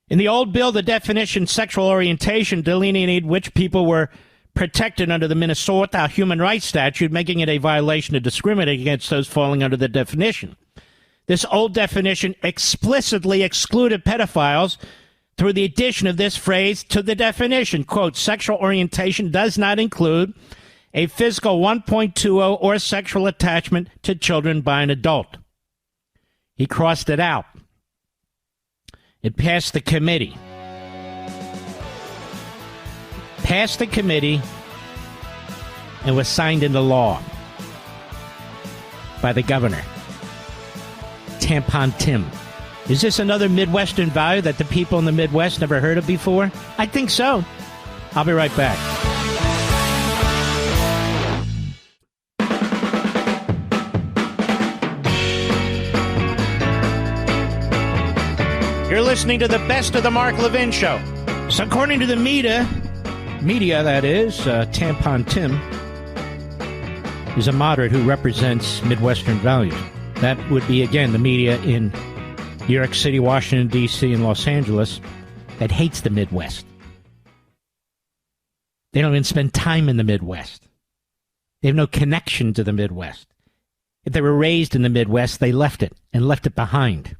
In the old bill, the definition sexual orientation delineated which people were protected under the Minnesota Human Rights Statute, making it a violation to discriminate against those falling under the definition. This old definition explicitly excluded pedophiles through the addition of this phrase to the definition. Quote, sexual orientation does not include a physical 1.20 or sexual attachment to children by an adult. He crossed it out. It passed the committee. And was signed into law by the governor. Tampon Tim. Is this another Midwestern value that the people in the Midwest never heard of before? I think so. I'll be right back. You're listening to the best of the Mark Levin Show. So according to the media that is, Tampon Tim is a moderate who represents Midwestern values. That would be, again, the media in New York City, Washington, D.C., and Los Angeles that hates the Midwest. They don't even spend time in the Midwest. They have no connection to the Midwest. If they were raised in the Midwest, they left it and left it behind.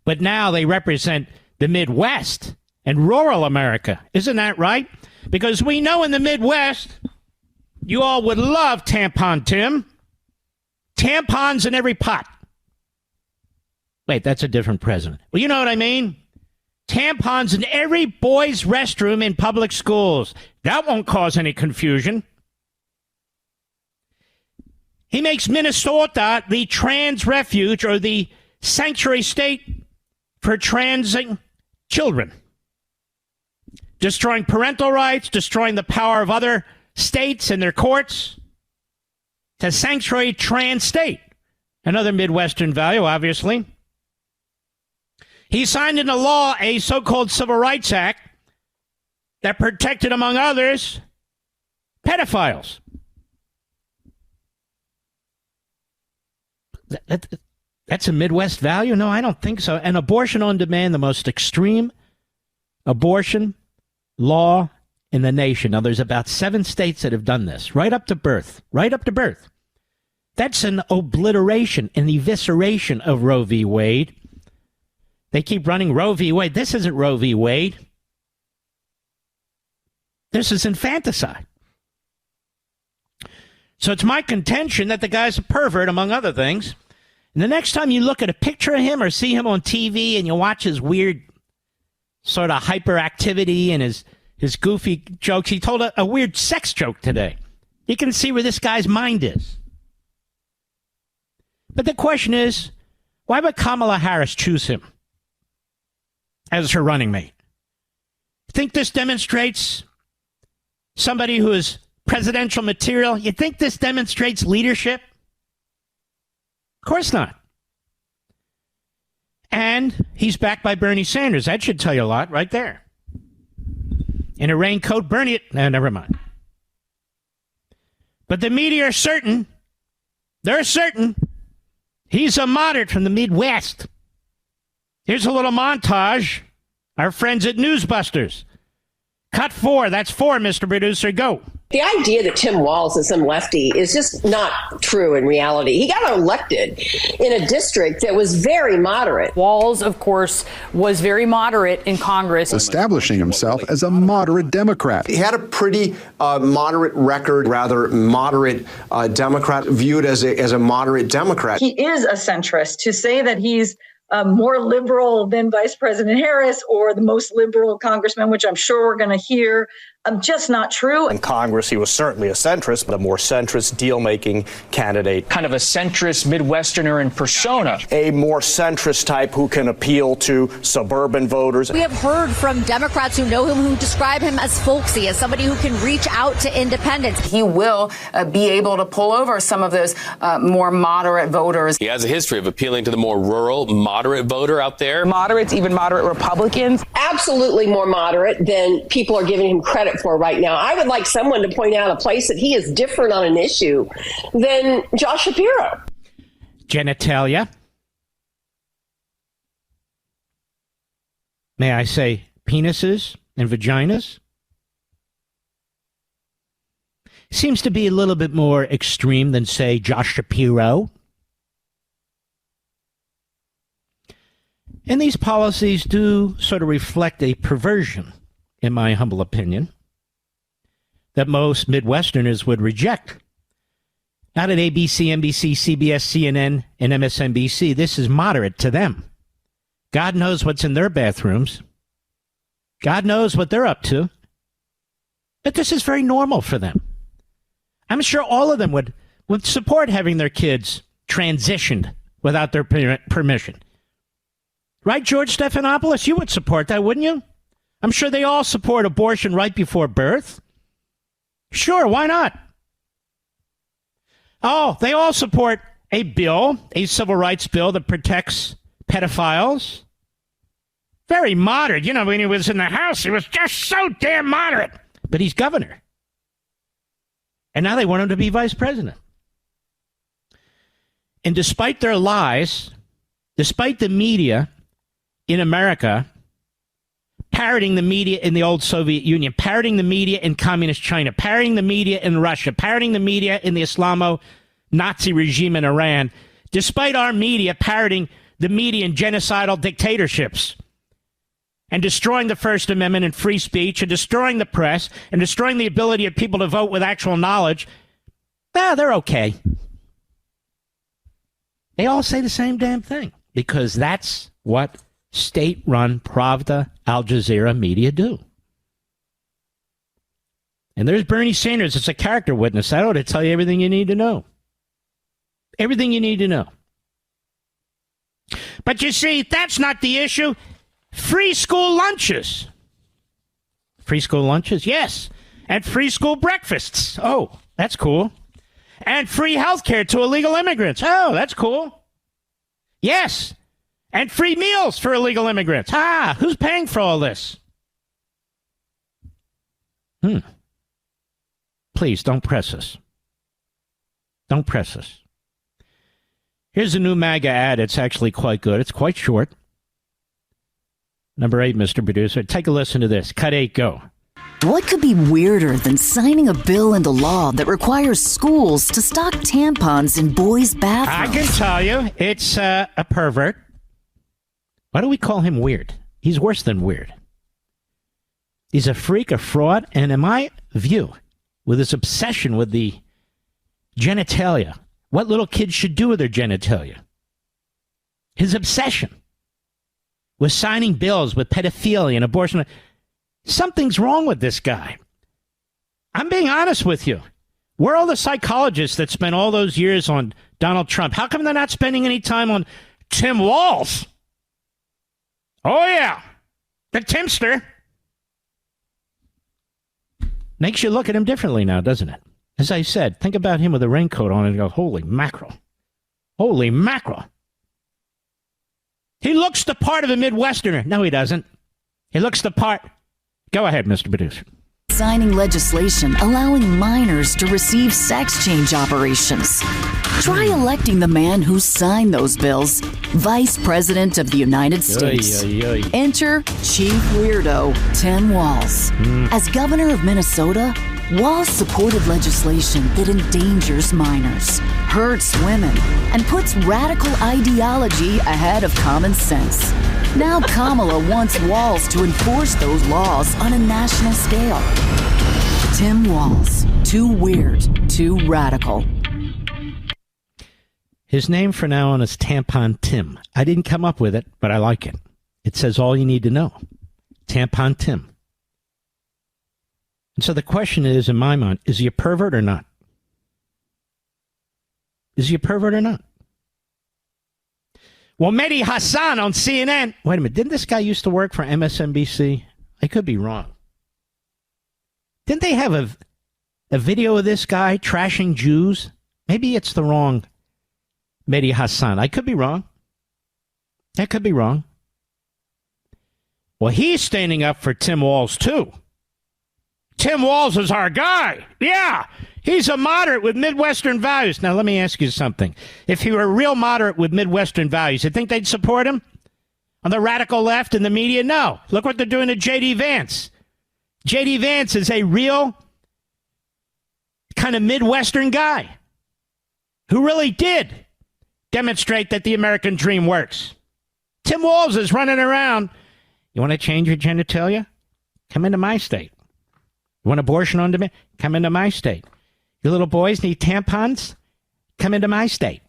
But now they represent the Midwest and rural America. Isn't that right? Because we know in the Midwest, you all would love Tampon Tim. Tampons in every pot. Wait, that's a different president. Well, you know what I mean? Tampons in every boy's restroom in public schools. That won't cause any confusion. He makes Minnesota the trans refuge or the sanctuary state for transing children. Destroying parental rights, destroying the power of other states and their courts. It's a sanctuary trans state. Another Midwestern value, obviously. He signed into law a so-called Civil Rights Act that protected, among others, pedophiles. That's a Midwest value? No, I don't think so. And abortion on demand, the most extreme abortion law in the nation. Now, there's about 7 states that have done this, right up to birth, right up to birth. That's an obliteration, an evisceration of Roe v. Wade. They keep running Roe v. Wade. This isn't Roe v. Wade. This is infanticide. So it's my contention that the guy's a pervert, among other things. And the next time you look at a picture of him or see him on TV and you watch his weird sort of hyperactivity and his goofy jokes, he told a weird sex joke today. You can see where this guy's mind is. But the question is, why would Kamala Harris choose him as her running mate? Think this demonstrates somebody who is presidential material? You think this demonstrates leadership? Of course not. And he's backed by Bernie Sanders. That should tell you a lot right there. In a raincoat, Bernie it. No, never mind. But the media are certain. They're certain. He's a moderate from the Midwest. Here's a little montage. Our friends at Newsbusters. Cut 4. That's 4, Mr. Producer. Go. The idea that Tim Walz is some lefty is just not true in reality. He got elected in a district that was very moderate. Walz, of course, was very moderate in Congress. Establishing himself as a moderate Democrat. He had a pretty moderate record, rather moderate Democrat, viewed as a moderate Democrat. He is a centrist. To say that he's more liberal than Vice President Harris or the most liberal congressman, which I'm sure we're going to hear, just not true. In Congress, he was certainly a centrist, but a more centrist deal-making candidate. Kind of a centrist Midwesterner in persona. A more centrist type who can appeal to suburban voters. We have heard from Democrats who know him who describe him as folksy, as somebody who can reach out to independents. He will be able to pull over some of those more moderate voters. He has a history of appealing to the more rural, moderate voter out there. Moderates, even moderate Republicans. Absolutely more moderate than people are giving him credit for right now. I would like someone to point out a place that he is different on an issue than Josh Shapiro. Genitalia. May I say penises and vaginas? Seems to be a little bit more extreme than, say, Josh Shapiro. And these policies do sort of reflect a perversion, in my humble opinion, that most Midwesterners would reject. Not at ABC, NBC, CBS, CNN, and MSNBC. This is moderate to them. God knows what's in their bathrooms. God knows what they're up to. But this is very normal for them. I'm sure all of them would support having their kids transitioned without their permission. Right, George Stephanopoulos? You would support that, wouldn't you? I'm sure they all support abortion right before birth. Sure, why not? Oh, they all support a bill, a civil rights bill that protects pedophiles. Very moderate. You know, when he was in the House, he was just so damn moderate. But he's governor. And now they want him to be vice president. And despite their lies, despite the media in America parroting the media in the old Soviet Union, parroting the media in communist China, parroting the media in Russia, parroting the media in the Islamo-Nazi regime in Iran, despite our media parroting the media in genocidal dictatorships and destroying the First Amendment and free speech and destroying the press and destroying the ability of people to vote with actual knowledge, they're okay. They all say the same damn thing because that's what state-run Pravda, Al Jazeera media do. And there's Bernie Sanders. It's a character witness. That ought to tell you everything you need to know. Everything you need to know. But you see, that's not the issue. Free school lunches. Free school lunches? Yes. And free school breakfasts. Oh, that's cool. And free health care to illegal immigrants. Oh, that's cool. Yes. And free meals for illegal immigrants. Who's paying for all this? Please, don't press us. Don't press us. Here's a new MAGA ad. It's actually quite good. It's quite short. Number 8, Mr. Producer. Take a listen to this. Cut 8, go. What could be weirder than signing a bill into law that requires schools to stock tampons in boys' bathrooms? I can tell you, it's a pervert. Why do we call him weird? He's worse than weird. He's a freak, a fraud, and in my view, with his obsession with the genitalia, what little kids should do with their genitalia. His obsession with signing bills with pedophilia and abortion. Something's wrong with this guy. I'm being honest with you. Where are all the psychologists that spent all those years on Donald Trump? How come they're not spending any time on Tim Walz? Oh, yeah. The Timster. Makes you look at him differently now, doesn't it? As I said, think about him with a raincoat on and go, holy mackerel. Holy mackerel. He looks the part of a Midwesterner. No, he doesn't. He looks the part. Go ahead, Mr. Producer. Signing legislation allowing minors to receive sex change operations. Try electing the man who signed those bills, Vice President of the United States. Enter Chief Weirdo Tim Walz. As governor of Minnesota, Walz supported legislation that endangers minors, hurts women, and puts radical ideology ahead of common sense. Now Kamala wants Walz to enforce those laws on a national scale. Tim Walz, too weird, too radical. His name for now on is Tampon Tim. I didn't come up with it, but I like it. It says all you need to know. Tampon Tim. And so the question is, in my mind, is he a pervert or not? Is he a pervert or not? Well, Mehdi Hassan on CNN. Wait a minute. Didn't this guy used to work for MSNBC? I could be wrong. Didn't they have a video of this guy trashing Jews? Maybe it's the wrong Mehdi Hassan. I could be wrong. I could be wrong. Well, he's standing up for Tim Walz, too. Tim Walz is our guy. Yeah. He's a moderate with Midwestern values. Now, let me ask you something. If he were a real moderate with Midwestern values, you think they'd support him? On the radical left in the media? No. Look what they're doing to J.D. Vance. J.D. Vance is a real kind of Midwestern guy who really did demonstrate that the American dream works. Tim Walz is running around. You want to change your genitalia? Come into my state. You want abortion on demand? Come into my state. Your little boys need tampons? Come into my state.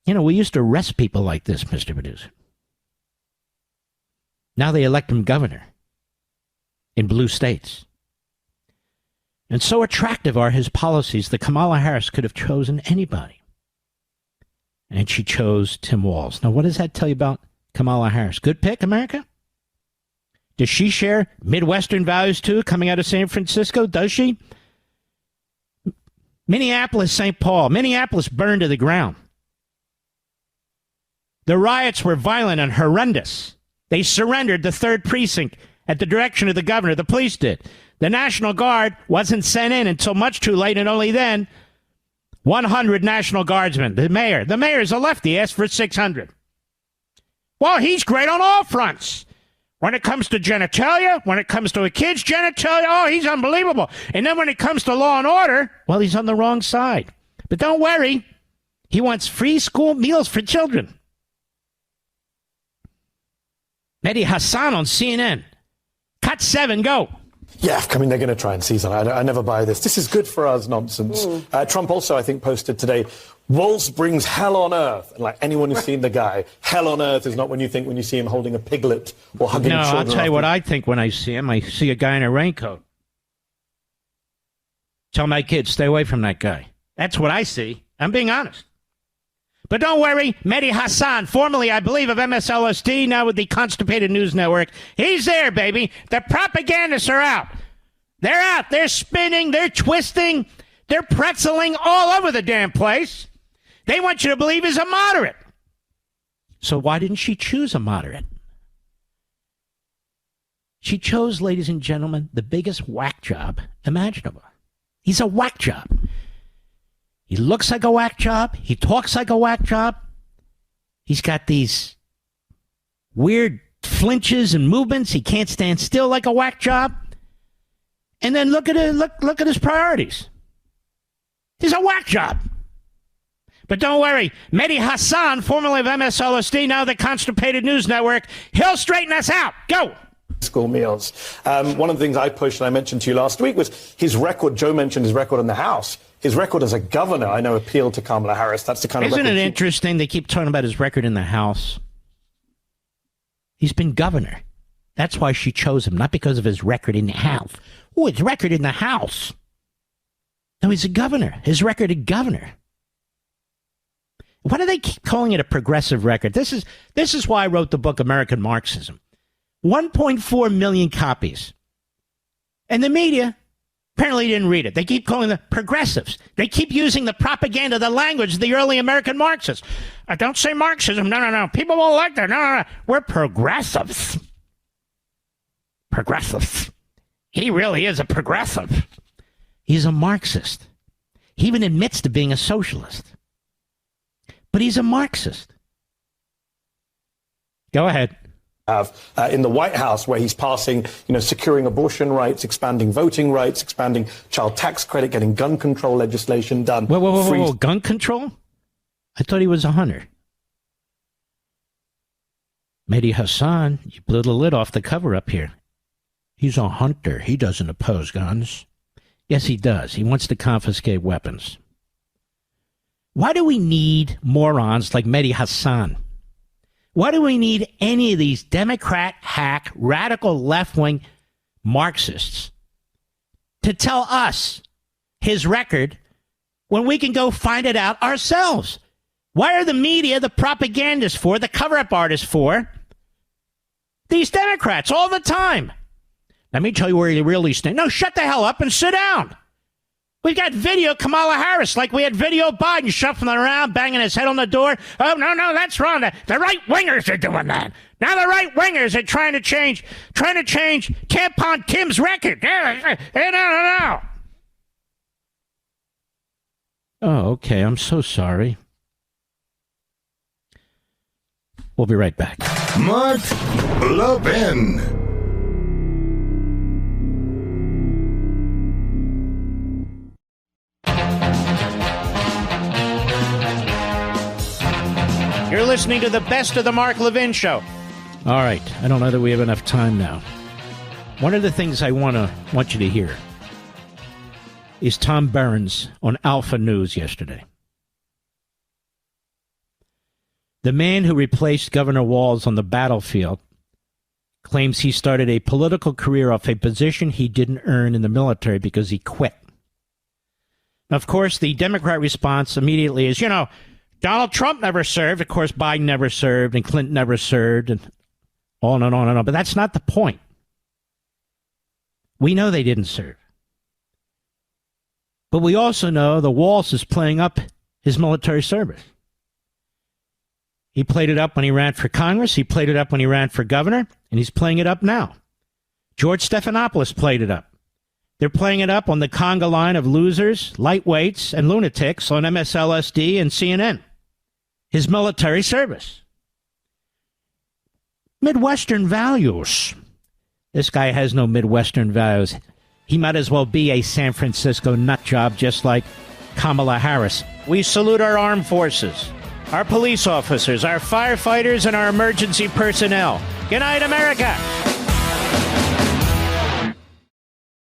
You know, we used to arrest people like this, Mr. Producer. Now they elect him governor in blue states. And so attractive are his policies that Kamala Harris could have chosen anybody. And she chose Tim Walz. Now, what does that tell you about Kamala Harris? Good pick, America? Does she share Midwestern values, too, coming out of San Francisco? Does she? Minneapolis, St. Paul. Minneapolis burned to the ground. The riots were violent and horrendous. They surrendered the 3rd precinct at the direction of the governor. The police did. The National Guard wasn't sent in until much too late, and only then 100 National Guardsmen. The mayor is a lefty, asked for 600. Well, he's great on all fronts. When it comes to genitalia, when it comes to a kid's genitalia, oh, he's unbelievable. And then when it comes to law and order, well, he's on the wrong side. But don't worry. He wants free school meals for children. Mehdi Hassan on CNN. Cut 7, go. Yeah, I mean, they're going to try and seize on it. I never buy this. This is good for us nonsense. Trump also, I think, posted today, Walz brings hell on earth. And like anyone who's seen the guy, hell on earth is not when you think when you see him holding a piglet or hugging children. No, I'll tell you what I think when I see him. I see a guy in a raincoat. Tell my kids, stay away from that guy. That's what I see. I'm being honest. But don't worry, Mehdi Hassan, formerly, I believe, of MSLSD, now with the Constipated News Network, he's there, baby. The propagandists are out. They're out. They're spinning. They're twisting. They're pretzeling all over the damn place. They want you to believe he's a moderate. So why didn't she choose a moderate? She chose, ladies and gentlemen, the biggest whack job imaginable. He's a whack job. He looks like a whack job. He talks like a whack job. He's got these weird flinches and movements. He can't stand still like a whack job. And then look at his priorities. He's a whack job. But don't worry, Mehdi Hassan, formerly of MSLSD, now the Constipated News Network, he'll straighten us out. Go! School meals. One of the things I pushed, and I mentioned to you last week, was his record. Joe mentioned his record in the House. His record as a governor, I know, appealed to Kamala Harris. That's the kind of Isn't record it interesting they keep talking about his record in the House? He's been governor. That's why she chose him, not because of his record in the House. Oh, his record in the House. No, he's a governor. His record as governor. Why do they keep calling it a progressive record? This is why I wrote the book American Marxism. 1.4 million copies. And the media apparently didn't read it. They keep calling them progressives. They keep using the propaganda, the language of the early American Marxists. Don't say Marxism. No. People won't like that. No. We're progressives. Progressives. He really is a progressive. He's a Marxist. He even admits to being a socialist. But he's a Marxist. Go ahead. In the White House, where he's passing, securing abortion rights, expanding voting rights, expanding child tax credit, getting gun control legislation done. Whoa. Gun control? I thought he was a hunter. Mehdi Hassan, you blew the lid off the cover up here. He's a hunter. He doesn't oppose guns. Yes, he does. He wants to confiscate weapons. Why do we need morons like Mehdi Hassan? Why do we need any of these Democrat hack, radical left-wing Marxists to tell us his record when we can go find it out ourselves? Why are the media the propagandists for, the cover-up artists for? These Democrats all the time. Let me tell you where you really stand. No, shut the hell up and sit down. We got video Kamala Harris like we had video Biden shuffling around, banging his head on the door. Oh, no, that's wrong. The right-wingers are doing that. Now the right-wingers are trying to change Tampon Tim's record. No. Oh, okay. I'm so sorry. We'll be right back. Mark Levin. You're listening to the best of the Mark Levin Show. All right. I don't know that we have enough time now. One of the things I want you to hear is Tom Burns on Alpha News yesterday. The man who replaced Governor Walz on the battlefield claims he started a political career off a position he didn't earn in the military because he quit. Now, of course, the Democrat response immediately is, Donald Trump never served. Of course, Biden never served, and Clinton never served, and on and on and on. But that's not the point. We know they didn't serve. But we also know the Waltz is playing up his military service. He played it up when he ran for Congress. He played it up when he ran for governor, and he's playing it up now. George Stephanopoulos played it up. They're playing it up on the conga line of losers, lightweights, and lunatics on MSLSD and CNN. His military service. Midwestern values. This guy has no Midwestern values. He might as well be a San Francisco nut job just like Kamala Harris. We salute our armed forces, our police officers, our firefighters, and our emergency personnel. Good night, America.